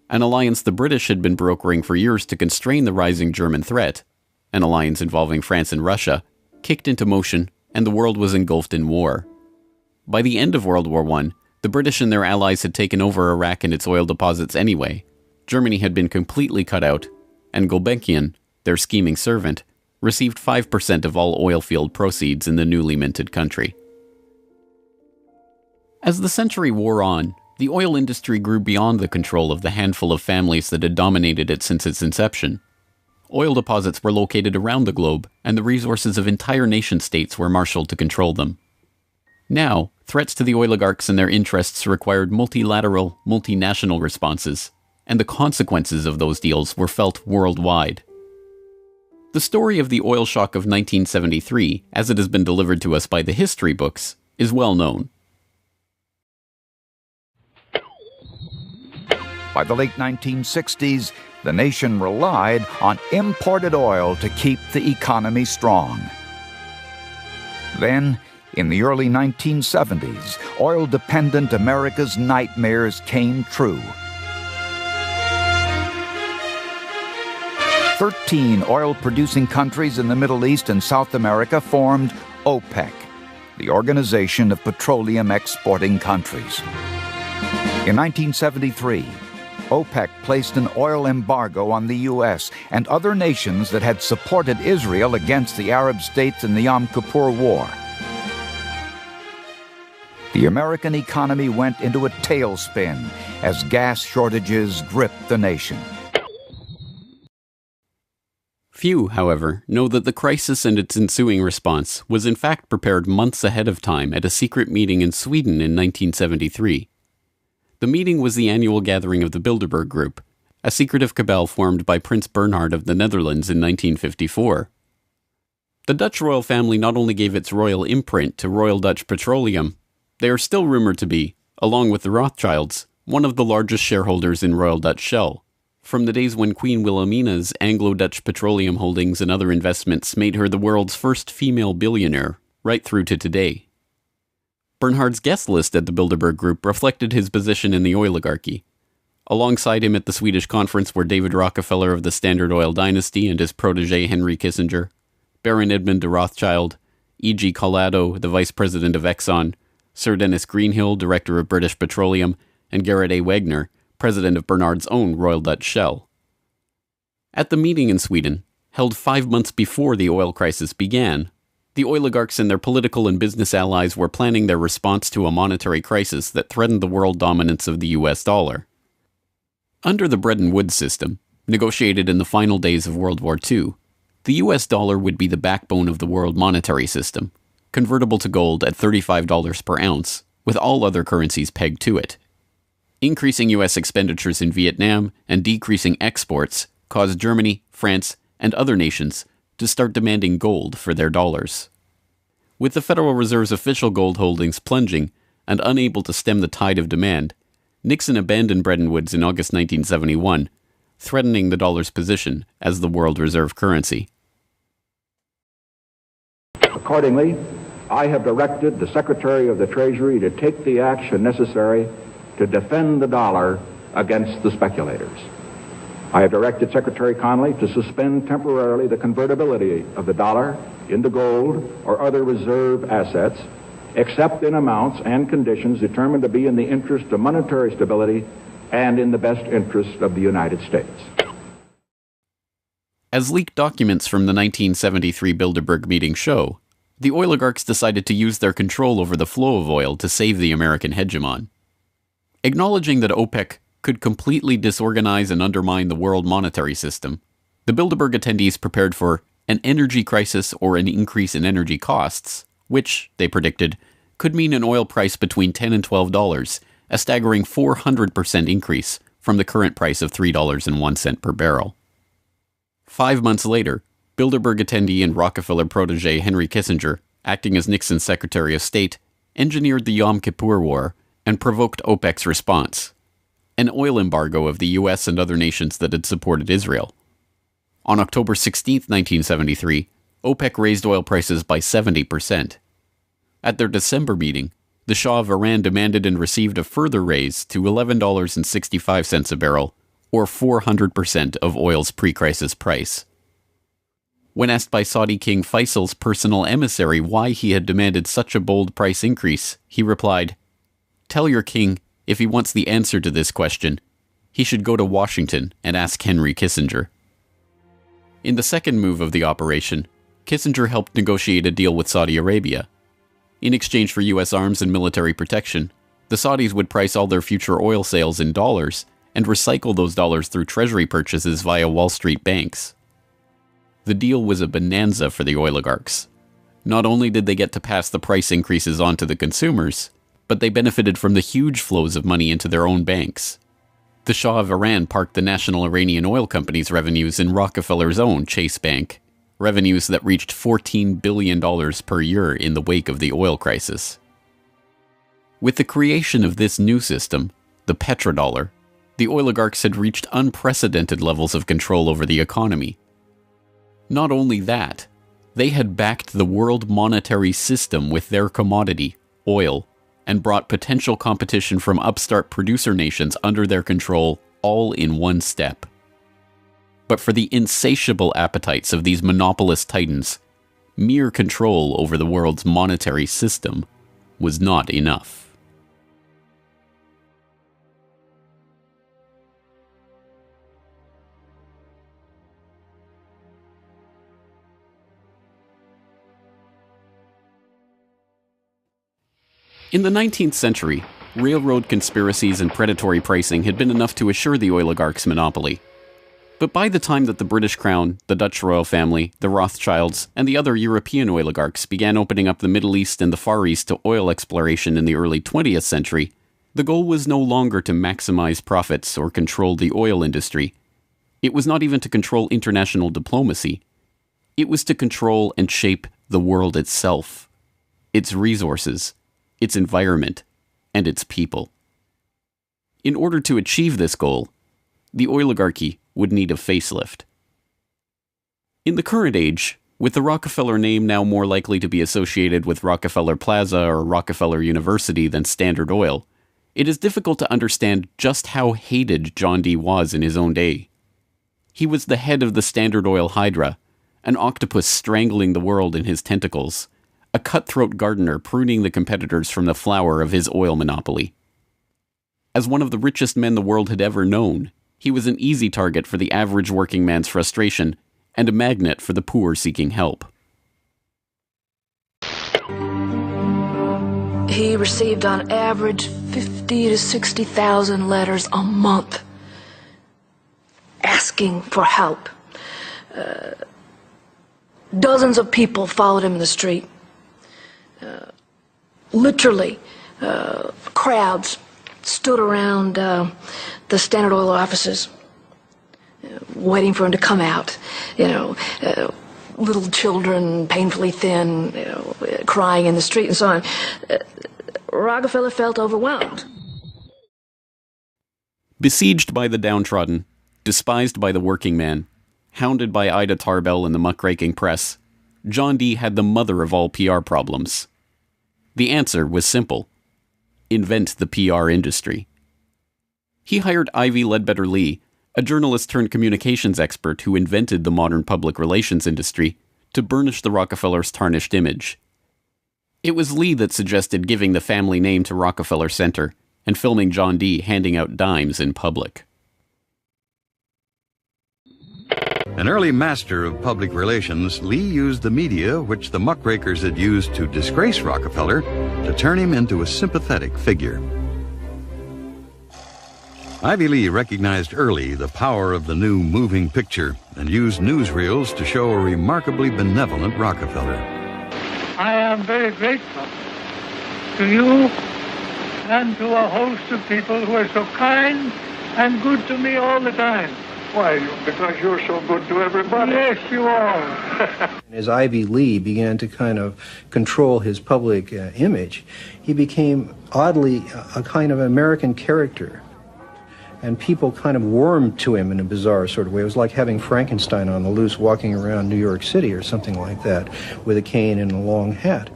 An alliance the British had been brokering for years to constrain the rising German threat, an alliance involving France and Russia, kicked into motion, and the world was engulfed in war. By the end of World War I, the British and their allies had taken over Iraq and its oil deposits anyway. Germany had been completely cut out, and Gulbenkian, their scheming servant, received 5% of all oil field proceeds in the newly minted country. As the century wore on, the oil industry grew beyond the control of the handful of families that had dominated it since its inception. Oil deposits were located around the globe, and the resources of entire nation-states were marshaled to control them. Now, threats to the oligarchs and their interests required multilateral, multinational responses, and the consequences of those deals were felt worldwide. The story of the oil shock of 1973, as it has been delivered to us by the history books, is well known. By the late 1960s, the nation relied on imported oil to keep the economy strong. Then, in the early 1970s, oil-dependent America's nightmares came true. 13 oil-producing countries in the Middle East and South America formed OPEC, the Organization of Petroleum Exporting Countries. In 1973, OPEC placed an oil embargo on the U.S. and other nations that had supported Israel against the Arab states in the Yom Kippur War. The American economy went into a tailspin as gas shortages gripped the nation. Few, however, know that the crisis and its ensuing response was in fact prepared months ahead of time at a secret meeting in Sweden in 1973. The meeting was the annual gathering of the Bilderberg Group, a secretive cabal formed by Prince Bernhard of the Netherlands in 1954. The Dutch royal family not only gave its royal imprint to Royal Dutch Petroleum, they are still rumored to be, along with the Rothschilds, one of the largest shareholders in Royal Dutch Shell, from the days when Queen Wilhelmina's Anglo-Dutch petroleum holdings and other investments made her the world's first female billionaire, right through to today. Bernhard's guest list at the Bilderberg Group reflected his position in the oligarchy. Alongside him at the Swedish conference were David Rockefeller of the Standard Oil dynasty and his protege Henry Kissinger, Baron Edmund de Rothschild, E.G. Collado, the vice president of Exxon, Sir Dennis Greenhill, director of British Petroleum, and Gerrit A. Wagner, president of Bernhard's own Royal Dutch Shell. At the meeting in Sweden, held 5 months before the oil crisis began, the oligarchs and their political and business allies were planning their response to a monetary crisis that threatened the world dominance of the US dollar. Under the Bretton Woods system, negotiated in the final days of World War II, the US dollar would be the backbone of the world monetary system, convertible to gold at $35 per ounce, with all other currencies pegged to it. Increasing US expenditures in Vietnam and decreasing exports caused Germany, France, and other nations to start demanding gold for their dollars. With the Federal Reserve's official gold holdings plunging and unable to stem the tide of demand, Nixon abandoned Bretton Woods in August 1971, threatening the dollar's position as the world reserve currency. Accordingly, I have directed the Secretary of the Treasury to take the action necessary to defend the dollar against the speculators. I have directed Secretary Connally to suspend temporarily the convertibility of the dollar into gold or other reserve assets, except in amounts and conditions determined to be in the interest of monetary stability and in the best interest of the United States. As leaked documents from the 1973 Bilderberg meeting show, the oligarchs decided to use their control over the flow of oil to save the American hegemon. Acknowledging that OPEC could completely disorganize and undermine the world monetary system, the Bilderberg attendees prepared for an energy crisis or an increase in energy costs, which, they predicted, could mean an oil price between $10 and $12, a staggering 400% increase from the current price of $3.01 per barrel. 5 months later, Bilderberg attendee and Rockefeller protege Henry Kissinger, acting as Nixon's Secretary of State, engineered the Yom Kippur War and provoked OPEC's response, an oil embargo of the US and other nations that had supported Israel. On October 16, 1973, OPEC raised oil prices by 70%. At their December meeting, the Shah of Iran demanded and received a further raise to $11.65 a barrel, or 400% of oil's pre-crisis price. When asked by Saudi King Faisal's personal emissary why he had demanded such a bold price increase, he replied, "Tell your king, if he wants the answer to this question, he should go to Washington and ask Henry Kissinger." In the second move of the operation, Kissinger helped negotiate a deal with Saudi Arabia. In exchange for U.S. arms and military protection, the Saudis would price all their future oil sales in dollars and recycle those dollars through treasury purchases via Wall Street banks. The deal was a bonanza for the oligarchs. Not only did they get to pass the price increases on to the consumers, but they benefited from the huge flows of money into their own banks. The Shah of Iran parked the National Iranian Oil Company's revenues in Rockefeller's own Chase Bank, revenues that reached $14 billion per year in the wake of the oil crisis. With the creation of this new system, the petrodollar, the oligarchs had reached unprecedented levels of control over the economy. Not only that, they had backed the world monetary system with their commodity, oil, and brought potential competition from upstart producer nations under their control all in one step. But for the insatiable appetites of these monopolist titans, mere control over the world's monetary system was not enough. In the 19th century, railroad conspiracies and predatory pricing had been enough to assure the oligarchs' monopoly. But by the time that the British Crown, the Dutch royal family, the Rothschilds, and the other European oligarchs began opening up the Middle East and the Far East to oil exploration in the early 20th century, the goal was no longer to maximize profits or control the oil industry. It was not even to control international diplomacy. It was to control and shape the world itself, its resources, its environment, and its people. In order to achieve this goal, the oligarchy would need a facelift. In the current age, with the Rockefeller name now more likely to be associated with Rockefeller Plaza or Rockefeller University than Standard Oil, it is difficult to understand just how hated John D. was in his own day. He was the head of the Standard Oil Hydra, an octopus strangling the world in his tentacles, a cutthroat gardener pruning the competitors from the flower of his oil monopoly. As one of the richest men the world had ever known, he was an easy target for the average working man's frustration and a magnet for the poor seeking help. He received on average 50 to 60,000 letters a month asking for help. Dozens of people followed him in the street. Literally, crowds stood around the Standard Oil offices, waiting for him to come out. Little children, painfully thin, crying in the street and so on. Rockefeller felt overwhelmed. Besieged by the downtrodden, despised by the working man, hounded by Ida Tarbell and the muckraking press, John D. had the mother of all PR problems. The answer was simple: invent the PR industry. He hired Ivy Ledbetter Lee, a journalist turned communications expert who invented the modern public relations industry, to burnish the Rockefellers' tarnished image. It was Lee that suggested giving the family name to Rockefeller Center and filming John D. handing out dimes in public. An early master of public relations, Lee used the media which the muckrakers had used to disgrace Rockefeller to turn him into a sympathetic figure. Ivy Lee recognized early the power of the new moving picture and used newsreels to show a remarkably benevolent Rockefeller. I am very grateful to you and to a host of people who are so kind and good to me all the time. Why? Because you're so good to everybody. Yes, you are. As Ivy Lee began to kind of control his public image, he became oddly a kind of American character. And people kind of warmed to him in a bizarre sort of way. It was like having Frankenstein on the loose walking around New York City or something like that, with a cane and a long hat.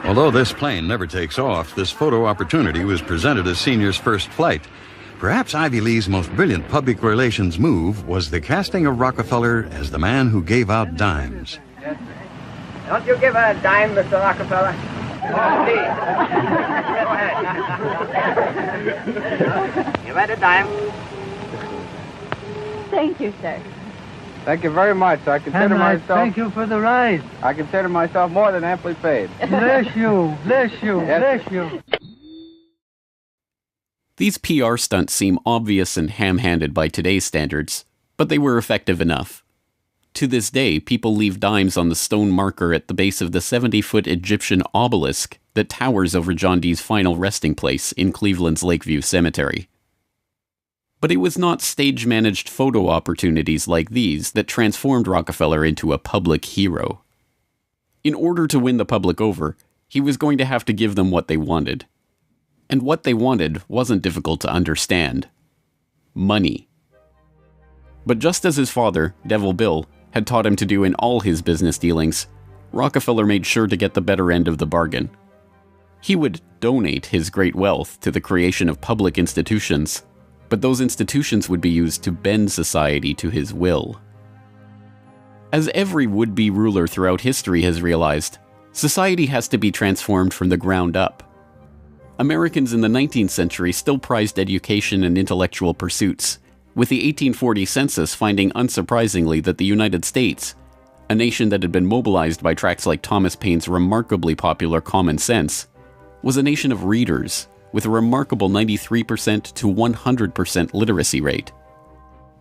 Although this plane never takes off, this photo opportunity was presented as Senior's first flight. Perhaps Ivy Lee's most brilliant public relations move was the casting of Rockefeller as the man who gave out dimes. Don't you give a dime, Mr. Rockefeller? You read a dime? Thank you, sir. Thank you very much. I consider And I myself... thank you for the ride. I consider myself more than amply paid. Bless you, bless you, Yes. bless you. These PR stunts seem obvious and ham-handed by today's standards, but they were effective enough. To this day, people leave dimes on the stone marker at the base of the 70-foot Egyptian obelisk that towers over John Dee's final resting place in Cleveland's Lakeview Cemetery. But it was not stage-managed photo opportunities like these that transformed Rockefeller into a public hero. In order to win the public over, he was going to have to give them what they wanted. And what they wanted wasn't difficult to understand. Money. But just as his father, Devil Bill, had taught him to do in all his business dealings, Rockefeller made sure to get the better end of the bargain. He would donate his great wealth to the creation of public institutions, but those institutions would be used to bend society to his will. As every would-be ruler throughout history has realized, society has to be transformed from the ground up. Americans in the 19th century still prized education and intellectual pursuits, with the 1840 census finding unsurprisingly that the United States, a nation that had been mobilized by tracts like Thomas Paine's remarkably popular Common Sense, was a nation of readers with a remarkable 93% to 100% literacy rate.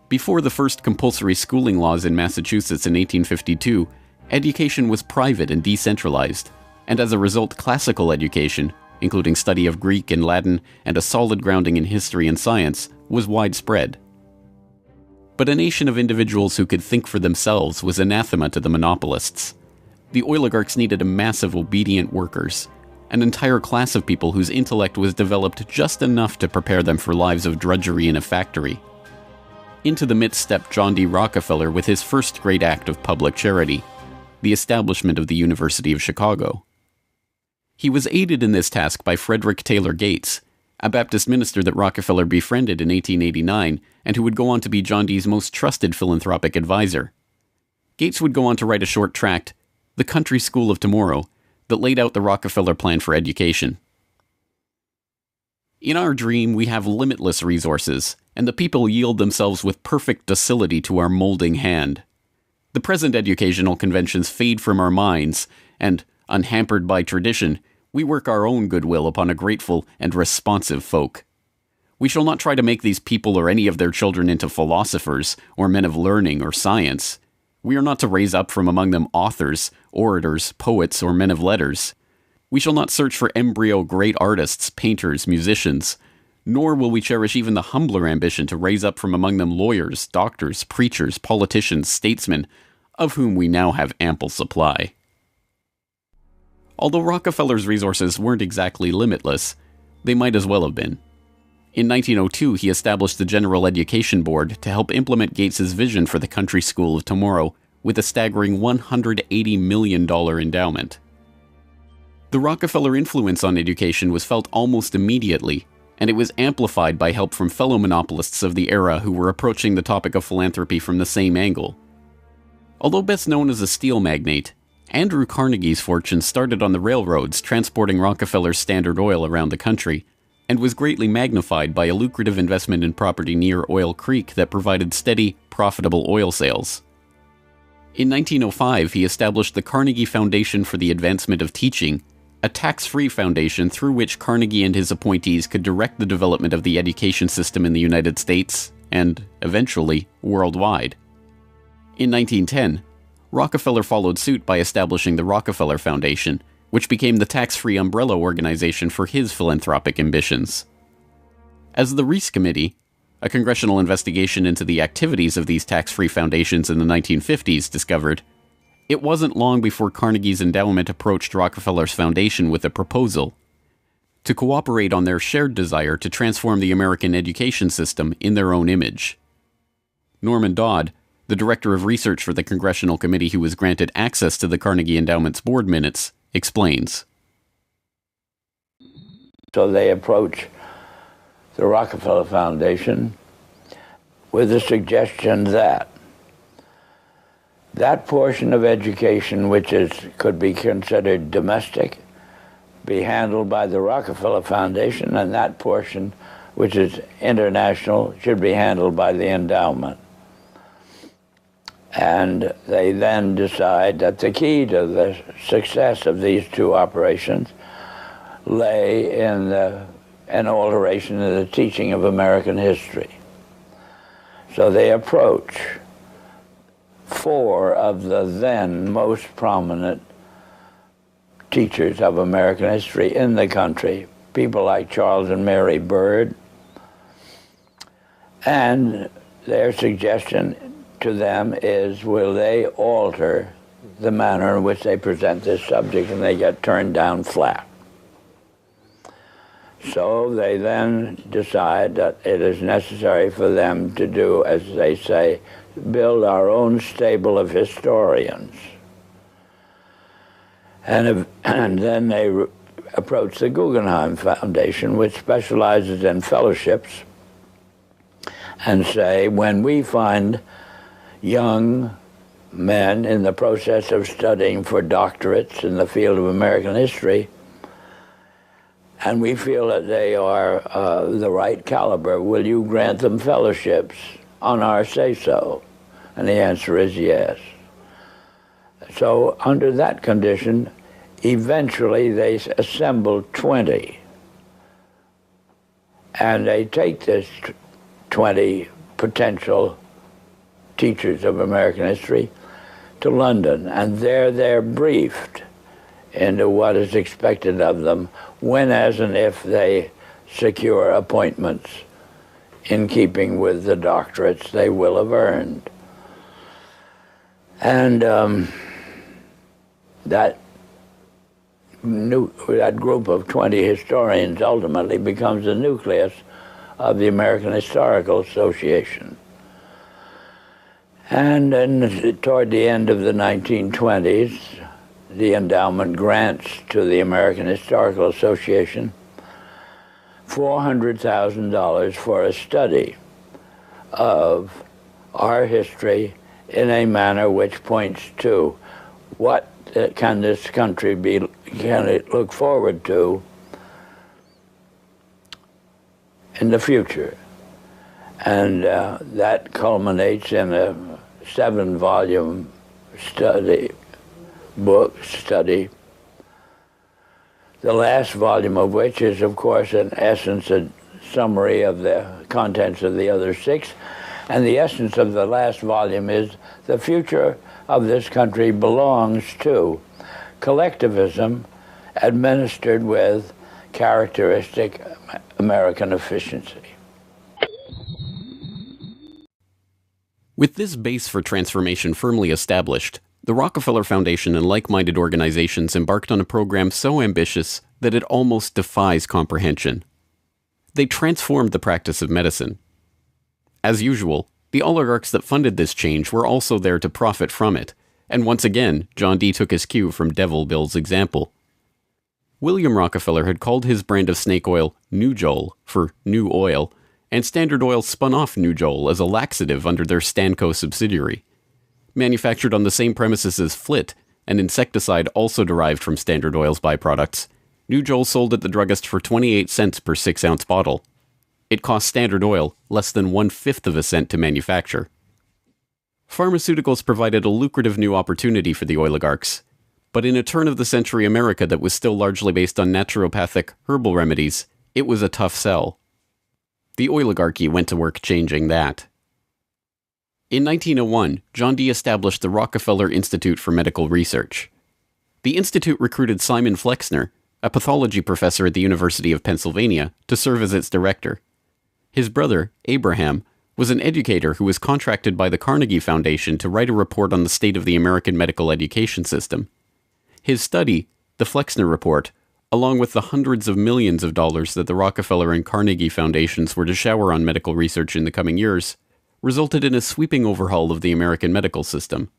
Before the first compulsory schooling laws in Massachusetts in 1852, education was private and decentralized, and as a result classical education, including study of Greek and Latin and a solid grounding in history and science, was widespread. But a nation of individuals who could think for themselves was anathema to the monopolists. The oligarchs needed a mass of obedient workers, an entire class of people whose intellect was developed just enough to prepare them for lives of drudgery in a factory. Into the midst stepped John D. Rockefeller with his first great act of public charity, the establishment of the University of Chicago. He was aided in this task by Frederick Taylor Gates, a Baptist minister that Rockefeller befriended in 1889 and who would go on to be John Dee's most trusted philanthropic advisor. Gates would go on to write a short tract, The Country School of Tomorrow, that laid out the Rockefeller plan for education. In our dream, we have limitless resources, and the people yield themselves with perfect docility to our molding hand. The present educational conventions fade from our minds, and, unhampered by tradition, we work our own goodwill upon a grateful and responsive folk. We shall not try to make these people or any of their children into philosophers, or men of learning or science. We are not to raise up from among them authors, orators, poets, or men of letters. We shall not search for embryo great artists, painters, musicians, nor will we cherish even the humbler ambition to raise up from among them lawyers, doctors, preachers, politicians, statesmen, of whom we now have ample supply. Although Rockefeller's resources weren't exactly limitless, they might as well have been. In 1902, he established the General Education Board to help implement Gates's vision for the Country School of Tomorrow with a staggering $180 million endowment. The Rockefeller influence on education was felt almost immediately, and it was amplified by help from fellow monopolists of the era who were approaching the topic of philanthropy from the same angle. Although best known as a steel magnate, Andrew Carnegie's fortune started on the railroads transporting Rockefeller's Standard Oil around the country, and was greatly magnified by a lucrative investment in property near Oil Creek that provided steady, profitable oil sales. In 1905, he established the Carnegie Foundation for the Advancement of Teaching, a tax-free foundation through which Carnegie and his appointees could direct the development of the education system in the United States, and, eventually, worldwide. In 1910, Rockefeller followed suit by establishing the Rockefeller Foundation, which became the tax-free umbrella organization for his philanthropic ambitions. As the Reese Committee, a congressional investigation into the activities of these tax-free foundations in the 1950s, discovered, it wasn't long before Carnegie's endowment approached Rockefeller's foundation with a proposal to cooperate on their shared desire to transform the American education system in their own image. Norman Dodd, the director of research for the congressional committee who was granted access to the Carnegie Endowment's board minutes, explains. So they approach the Rockefeller Foundation with the suggestion that that portion of education which could be considered domestic be handled by the Rockefeller Foundation, and that portion which is international should be handled by the endowment. And they then decide that the key to the success of these two operations lay in an alteration in the teaching of American history. So they approach 4 of the then most prominent teachers of American history in the country, people like Charles and Mary Bird, and their suggestion to them is, will they alter the manner in which they present this subject, and they get turned down flat. So they then decide that it is necessary for them to do, as they say, build our own stable of historians. And then they approach the Guggenheim Foundation, which specializes in fellowships, and say, when we find young men in the process of studying for doctorates in the field of American history, and we feel that they are the right caliber, will you grant them fellowships on our say-so? And the answer is yes. So under that condition, eventually they assemble 20. And they take this 20 potential teachers of American history to London, and there they're briefed into what is expected of them when, as and if they secure appointments in keeping with the doctorates they will have earned. And that group of 20 historians ultimately becomes the nucleus of the American Historical Association. And then toward the end of the 1920s, the endowment grants to the American Historical Association $400,000 for a study of our history in a manner which points to what can this country can it look forward to in the future. And that culminates in a 7-volume study, the last volume of which is, of course, in essence, a summary of the contents of the other 6. And the essence of the last volume is the future of this country belongs to collectivism administered with characteristic American efficiency. With this base for transformation firmly established, the Rockefeller Foundation and like-minded organizations embarked on a program so ambitious that it almost defies comprehension. They transformed the practice of medicine. As usual, the oligarchs that funded this change were also there to profit from it, and once again, John D. took his cue from Devil Bill's example. William Rockefeller had called his brand of snake oil Nujol for new oil, and Standard Oil spun off Nujol as a laxative under their Stanco subsidiary. Manufactured on the same premises as Flit, an insecticide also derived from Standard Oil's byproducts, Nujol sold at the druggist for 28 cents per 6-ounce bottle. It cost Standard Oil less than 1/5 of a cent to manufacture. Pharmaceuticals provided a lucrative new opportunity for the oligarchs, but in a turn-of-the-century America that was still largely based on naturopathic, herbal remedies, it was a tough sell. The oligarchy went to work changing that. In 1901, John D. established the Rockefeller Institute for Medical Research. The institute recruited Simon Flexner, a pathology professor at the University of Pennsylvania, to serve as its director. His brother, Abraham, was an educator who was contracted by the Carnegie Foundation to write a report on the state of the American medical education system. His study, the Flexner Report, along with the hundreds of millions of dollars that the Rockefeller and Carnegie Foundations were to shower on medical research in the coming years, resulted in a sweeping overhaul of the American medical system.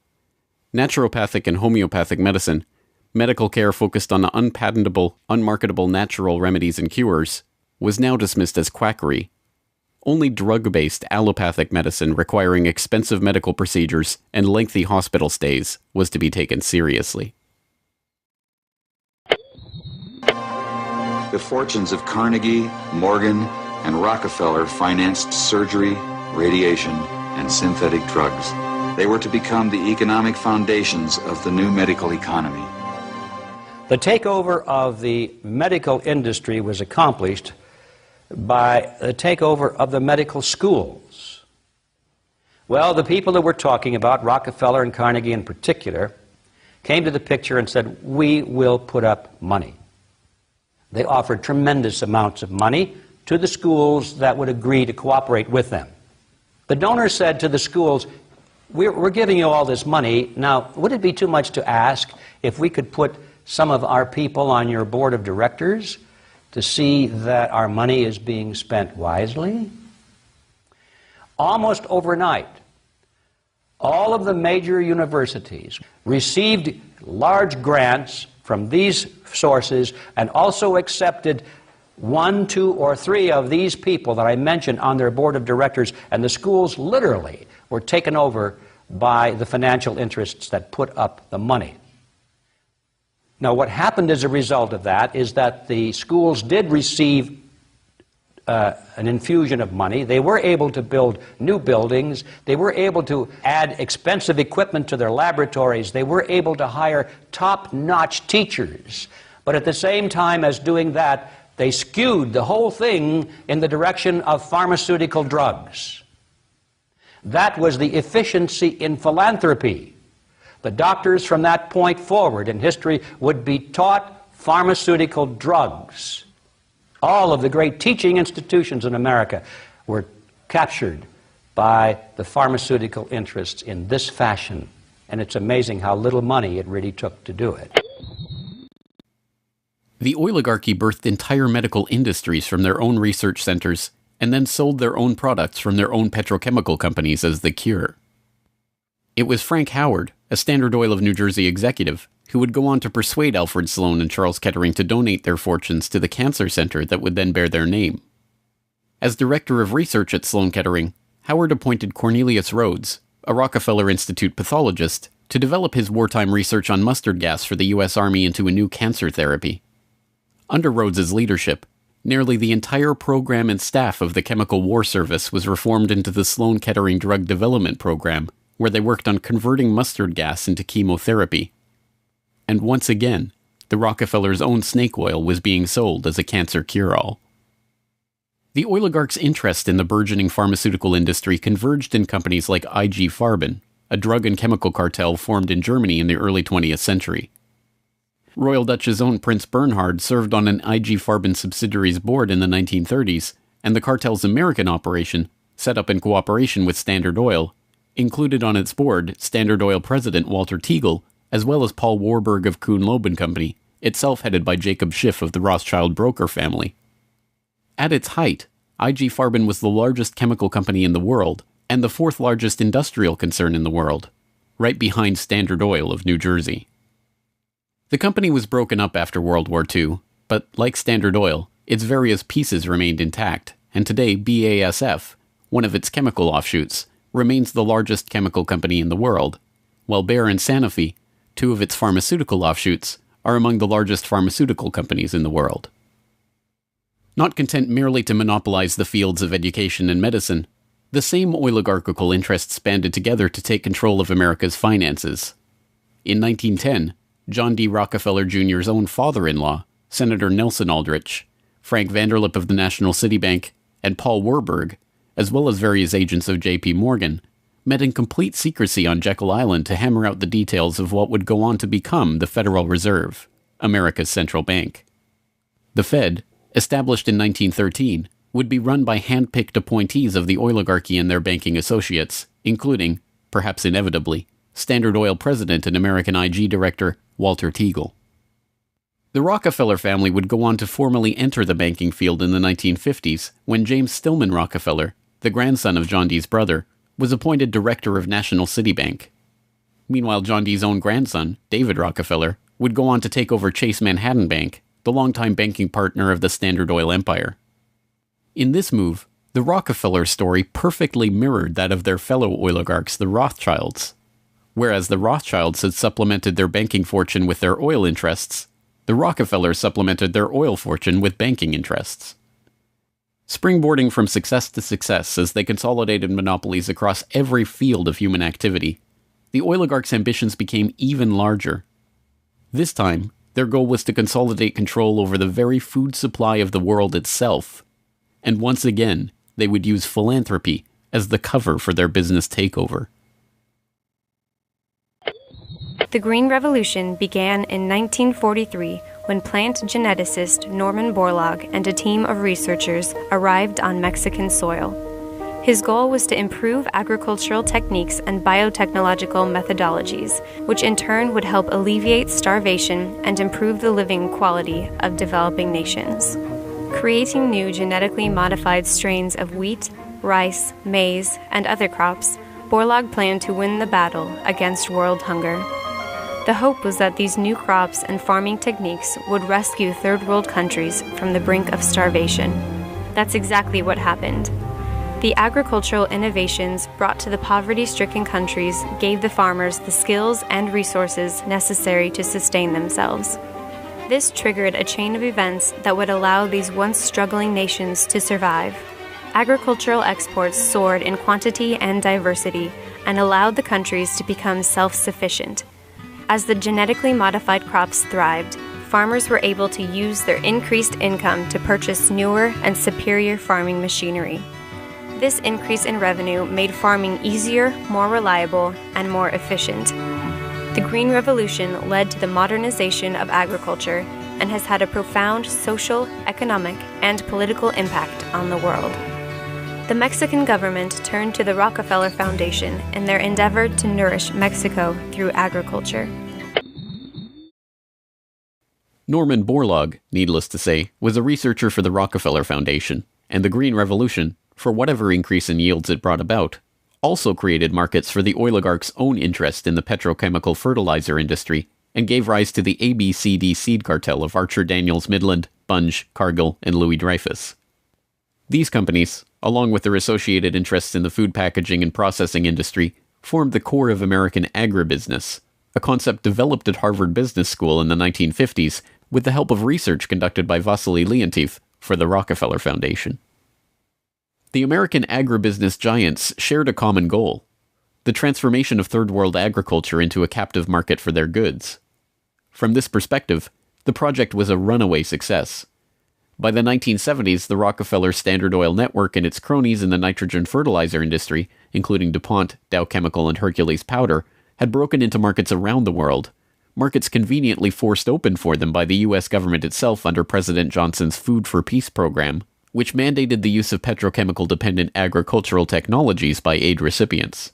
Naturopathic and homeopathic medicine, medical care focused on unpatentable, unmarketable natural remedies and cures, was now dismissed as quackery. Only drug-based allopathic medicine requiring expensive medical procedures and lengthy hospital stays was to be taken seriously. The fortunes of Carnegie, Morgan, and Rockefeller financed surgery, radiation, and synthetic drugs. They were to become the economic foundations of the new medical economy. The takeover of the medical industry was accomplished by the takeover of the medical schools. Well, the people that we're talking about, Rockefeller and Carnegie in particular, came to the picture and said, we will put up money. They offered tremendous amounts of money to the schools that would agree to cooperate with them. The donors said to the schools, we're giving you all this money. Now, would it be too much to ask if we could put some of our people on your board of directors to see that our money is being spent wisely? Almost overnight, all of the major universities received large grants from these sources and also accepted 1, 2, or 3 of these people that I mentioned on their board of directors, and the schools literally were taken over by the financial interests that put up the money. Now, what happened as a result of that is that the schools did receive an infusion of money. They were able to build new buildings. They were able to add expensive equipment to their laboratories. They were able to hire top-notch teachers. But at the same time as doing that, they skewed the whole thing in the direction of pharmaceutical drugs. That was the efficiency in philanthropy. The doctors from that point forward in history would be taught pharmaceutical drugs. All of the great teaching institutions in America were captured by the pharmaceutical interests in this fashion. And it's amazing how little money it really took to do it. The oligarchy birthed entire medical industries from their own research centers and then sold their own products from their own petrochemical companies as the cure. It was Frank Howard, a Standard Oil of New Jersey executive, who would go on to persuade Alfred Sloan and Charles Kettering to donate their fortunes to the cancer center that would then bear their name. As director of research at Sloan Kettering, Howard appointed Cornelius Rhodes, a Rockefeller Institute pathologist, to develop his wartime research on mustard gas for the U.S. Army into a new cancer therapy. Under Rhodes's leadership, nearly the entire program and staff of the Chemical War Service was reformed into the Sloan Kettering Drug Development Program, where they worked on converting mustard gas into chemotherapy. And once again, the Rockefellers' own snake oil was being sold as a cancer cure-all. The oligarchs' interest in the burgeoning pharmaceutical industry converged in companies like IG Farben, a drug and chemical cartel formed in Germany in the early 20th century. Royal Dutch's own Prince Bernhard served on an IG Farben subsidiary's board in the 1930s, and the cartel's American operation, set up in cooperation with Standard Oil, included on its board Standard Oil president Walter Teagle, as well as Paul Warburg of Kuhn-Loeb and Company, itself headed by Jacob Schiff of the Rothschild broker family. At its height, IG Farben was the largest chemical company in the world, and the 4th largest industrial concern in the world, right behind Standard Oil of New Jersey. The company was broken up after World War II, but like Standard Oil, its various pieces remained intact, and today BASF, one of its chemical offshoots, remains the largest chemical company in the world, while Bayer and Sanofi, 2 of its pharmaceutical offshoots, are among the largest pharmaceutical companies in the world. Not content merely to monopolize the fields of education and medicine, the same oligarchical interests banded together to take control of America's finances. In 1910, John D. Rockefeller Jr.'s own father-in-law, Senator Nelson Aldrich, Frank Vanderlip of the National City Bank, and Paul Warburg, as well as various agents of J.P. Morgan, met in complete secrecy on Jekyll Island to hammer out the details of what would go on to become the Federal Reserve, America's central bank. The Fed, established in 1913, would be run by hand-picked appointees of the oligarchy and their banking associates, including, perhaps inevitably, Standard Oil president and American IG director Walter Teagle. The Rockefeller family would go on to formally enter the banking field in the 1950s when James Stillman Rockefeller, the grandson of John D's brother, was appointed director of National City Bank. Meanwhile, John D's own grandson, David Rockefeller, would go on to take over Chase Manhattan Bank, the longtime banking partner of the Standard Oil empire. In this move, the Rockefeller story perfectly mirrored that of their fellow oligarchs, the Rothschilds. Whereas the Rothschilds had supplemented their banking fortune with their oil interests, the Rockefellers supplemented their oil fortune with banking interests. Springboarding from success to success as they consolidated monopolies across every field of human activity, the oligarchs' ambitions became even larger. This time, their goal was to consolidate control over the very food supply of the world itself. And once again, they would use philanthropy as the cover for their business takeover. The Green Revolution began in 1943 when plant geneticist Norman Borlaug and a team of researchers arrived on Mexican soil. His goal was to improve agricultural techniques and biotechnological methodologies, which in turn would help alleviate starvation and improve the living quality of developing nations. Creating new genetically modified strains of wheat, rice, maize, and other crops, Borlaug planned to win the battle against world hunger. The hope was that these new crops and farming techniques would rescue third world countries from the brink of starvation. That's exactly what happened. The agricultural innovations brought to the poverty-stricken countries gave the farmers the skills and resources necessary to sustain themselves. This triggered a chain of events that would allow these once struggling nations to survive. Agricultural exports soared in quantity and diversity and allowed the countries to become self-sufficient. As the genetically modified crops thrived, farmers were able to use their increased income to purchase newer and superior farming machinery. This increase in revenue made farming easier, more reliable, and more efficient. The Green Revolution led to the modernization of agriculture and has had a profound social, economic, and political impact on the world. The Mexican government turned to the Rockefeller Foundation in their endeavor to nourish Mexico through agriculture. Norman Borlaug, needless to say, was a researcher for the Rockefeller Foundation, and the Green Revolution, for whatever increase in yields it brought about, also created markets for the oligarchs' own interest in the petrochemical fertilizer industry and gave rise to the ABCD seed cartel of Archer Daniels Midland, Bunge, Cargill, and Louis Dreyfus. These companies, along with their associated interests in the food packaging and processing industry, formed the core of American agribusiness, a concept developed at Harvard Business School in the 1950s with the help of research conducted by Vasily Leontief for the Rockefeller Foundation. The American agribusiness giants shared a common goal: the transformation of third world agriculture into a captive market for their goods. From this perspective, the project was a runaway success. By the 1970s, the Rockefeller Standard Oil network and its cronies in the nitrogen fertilizer industry, including DuPont, Dow Chemical, and Hercules Powder, had broken into markets around the world, markets conveniently forced open for them by the U.S. government itself under President Johnson's Food for Peace program, which mandated the use of petrochemical-dependent agricultural technologies by aid recipients.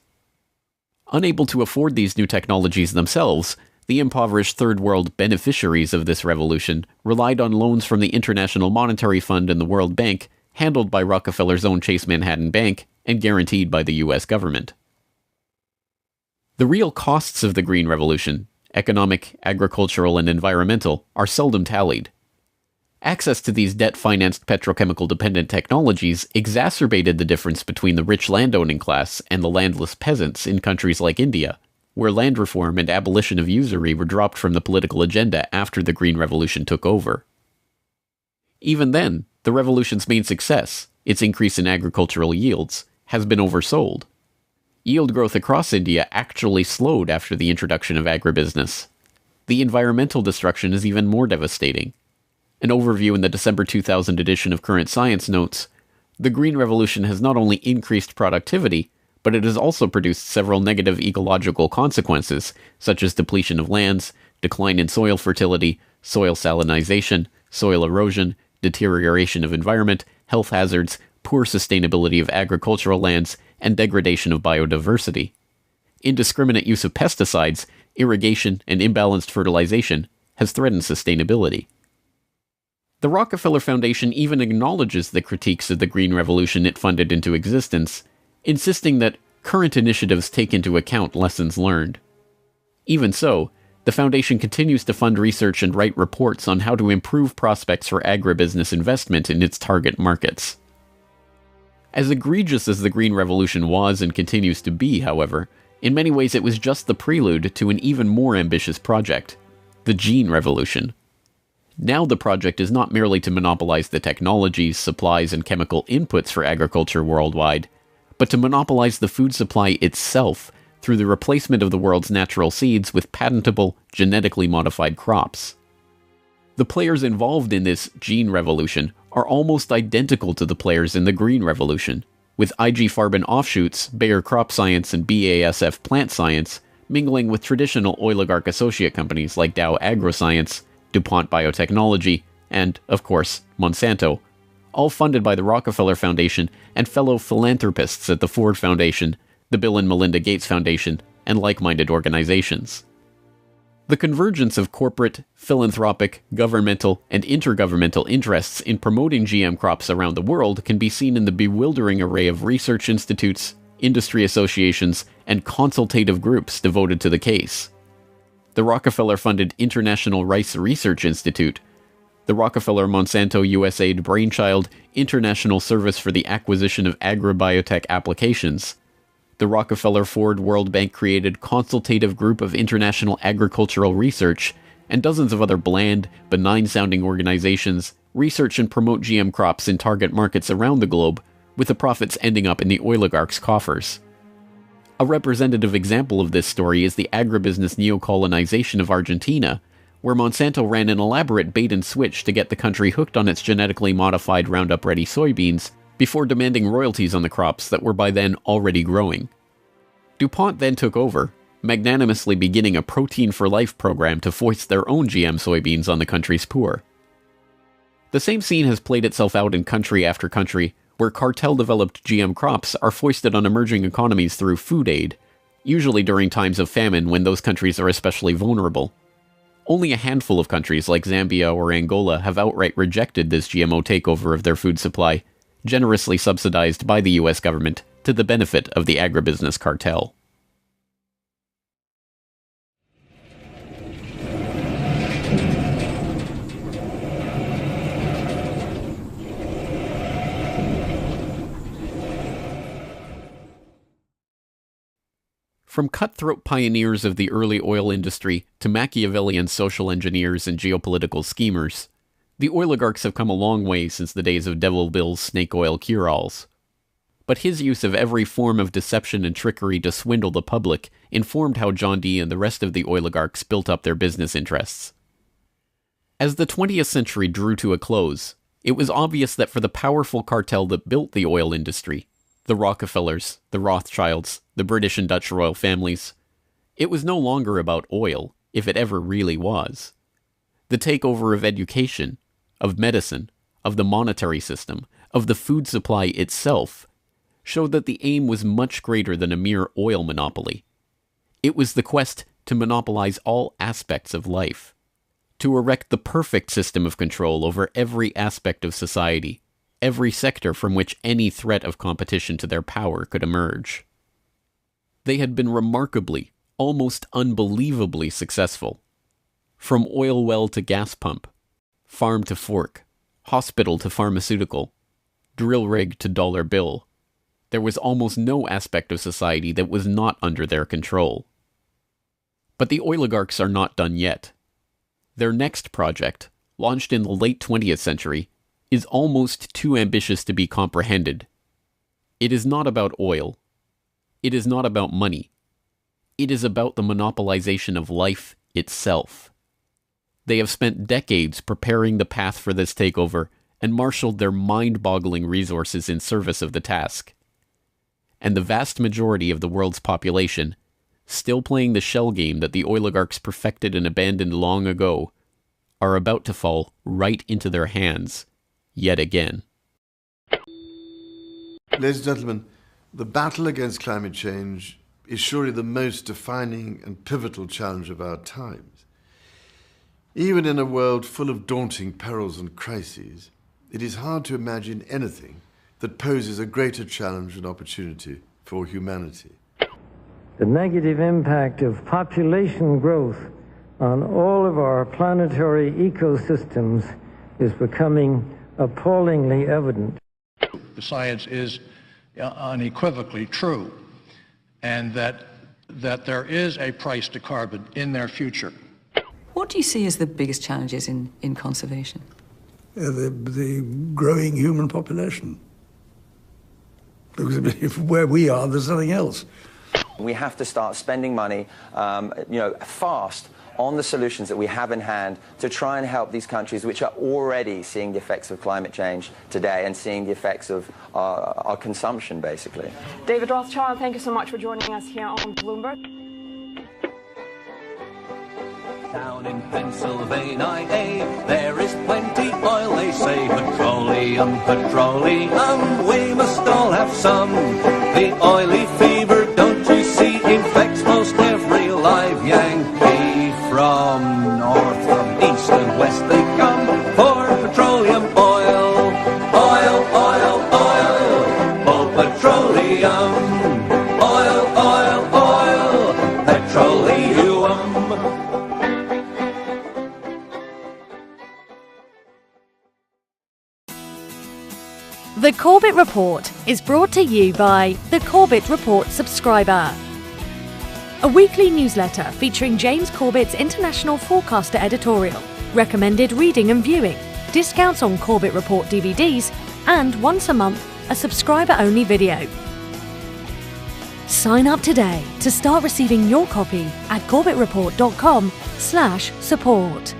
Unable to afford these new technologies themselves, the impoverished Third World beneficiaries of this revolution relied on loans from the International Monetary Fund and the World Bank, handled by Rockefeller's own Chase Manhattan Bank and guaranteed by the U.S. government. The real costs of the Green Revolution, economic, agricultural, and environmental, are seldom tallied. Access to these debt-financed petrochemical-dependent technologies exacerbated the difference between the rich landowning class and the landless peasants in countries like India, where land reform and abolition of usury were dropped from the political agenda after the Green Revolution took over. Even then, the revolution's main success, its increase in agricultural yields, has been oversold. Yield growth across India actually slowed after the introduction of agribusiness. The environmental destruction is even more devastating. An overview in the December 2000 edition of Current Science notes, the Green Revolution has not only increased productivity, but it has also produced several negative ecological consequences, such as depletion of lands, decline in soil fertility, soil salinization, soil erosion, deterioration of environment, health hazards, poor sustainability of agricultural lands, and degradation of biodiversity. Indiscriminate use of pesticides, irrigation, and imbalanced fertilization has threatened sustainability. The Rockefeller Foundation even acknowledges the critiques of the Green Revolution it funded into existence, insisting that current initiatives take into account lessons learned. Even so, The foundation continues to fund research and write reports on how to improve prospects for agribusiness investment in its target markets. As egregious as the Green Revolution was and continues to be, however, in many ways it was just the prelude to an even more ambitious project, the Gene Revolution. Now the project is not merely to monopolize the technologies, supplies, and chemical inputs for agriculture worldwide, but to monopolize the food supply itself through the replacement of the world's natural seeds with patentable, genetically modified crops. The players involved in this Gene Revolution are almost identical to the players in the Green Revolution, with IG Farben offshoots, Bayer Crop Science and BASF Plant Science, mingling with traditional oligarch associate companies like Dow AgroScience, DuPont Biotechnology, and, of course, Monsanto, all funded by the Rockefeller Foundation and fellow philanthropists at the Ford Foundation, the Bill and Melinda Gates Foundation, and like-minded organizations. The convergence of corporate, philanthropic, governmental, and intergovernmental interests in promoting GM crops around the world can be seen in the bewildering array of research institutes, industry associations, and consultative groups devoted to the case. The Rockefeller-funded International Rice Research Institute, the Rockefeller-Monsanto USAID brainchild International Service for the Acquisition of Agribiotech Applications, the Rockefeller-Ford World Bank-created Consultative Group of International Agricultural Research, and dozens of other bland, benign-sounding organizations research and promote GM crops in target markets around the globe, with the profits ending up in the oligarchs' coffers. A representative example of this story is the agribusiness neocolonization of Argentina, where Monsanto ran an elaborate bait-and-switch to get the country hooked on its genetically modified Roundup-ready soybeans before demanding royalties on the crops that were by then already growing. DuPont then took over, magnanimously beginning a Protein for Life program to foist their own GM soybeans on the country's poor. The same scene has played itself out in country after country, where cartel-developed GM crops are foisted on emerging economies through food aid, usually during times of famine when those countries are especially vulnerable. Only a handful of countries like Zambia or Angola have outright rejected this GMO takeover of their food supply, generously subsidized by the US government to the benefit of the agribusiness cartel. From cutthroat pioneers of the early oil industry to Machiavellian social engineers and geopolitical schemers, the oligarchs have come a long way since the days of Devil Bill's snake oil cure-alls. But his use of every form of deception and trickery to swindle the public informed how John D. and the rest of the oligarchs built up their business interests. As the 20th century drew to a close, it was obvious that for the powerful cartel that built the oil industry, the Rockefellers, the Rothschilds, the British and Dutch royal families, it was no longer about oil, if it ever really was. The takeover of education, of medicine, of the monetary system, of the food supply itself, showed that the aim was much greater than a mere oil monopoly. It was the quest to monopolize all aspects of life, to erect the perfect system of control over every aspect of society, every sector from which any threat of competition to their power could emerge. They had been remarkably, almost unbelievably successful. From oil well to gas pump, farm to fork, hospital to pharmaceutical, drill rig to dollar bill, there was almost no aspect of society that was not under their control. But the oligarchs are not done yet. Their next project, launched in the late 20th century, is almost too ambitious to be comprehended. It is not about oil. It is not about money. It is about the monopolization of life itself. They have spent decades preparing the path for this takeover and marshaled their mind-boggling resources in service of the task. And the vast majority of the world's population, still playing the shell game that the oligarchs perfected and abandoned long ago, are about to fall right into their hands yet again. Ladies and gentlemen, the battle against climate change is surely the most defining and pivotal challenge of our times. Even in a world full of daunting perils and crises, it is hard to imagine anything that poses a greater challenge and opportunity for humanity. The negative impact of population growth on all of our planetary ecosystems is becoming appallingly evident. The science is unequivocally true, and that there is a price to carbon in their future. What do you see as the biggest challenges in conservation? The growing human population. Because if where we are, there's nothing else. We have to start spending money, fast on the solutions that we have in hand to try and help these countries which are already seeing the effects of climate change today and seeing the effects of our consumption, basically. David Rothschild, thank you so much for joining us here on Bloomberg. Down in Pennsylvania, there is plenty oil, they say. Petroleum, petroleum, we must all have some. The oily fever, don't you see, infects most every live Yankee. From north, from east and west they come for petroleum oil. Oil, oil, oil, oh petroleum. Oil, oil, oil, petroleum. The Corbett Report is brought to you by the Corbett Report subscriber, a weekly newsletter featuring James Corbett's International Forecaster editorial, recommended reading and viewing, discounts on Corbett Report DVDs, and once a month, a subscriber-only video. Sign up today to start receiving your copy at corbettreport.com/support.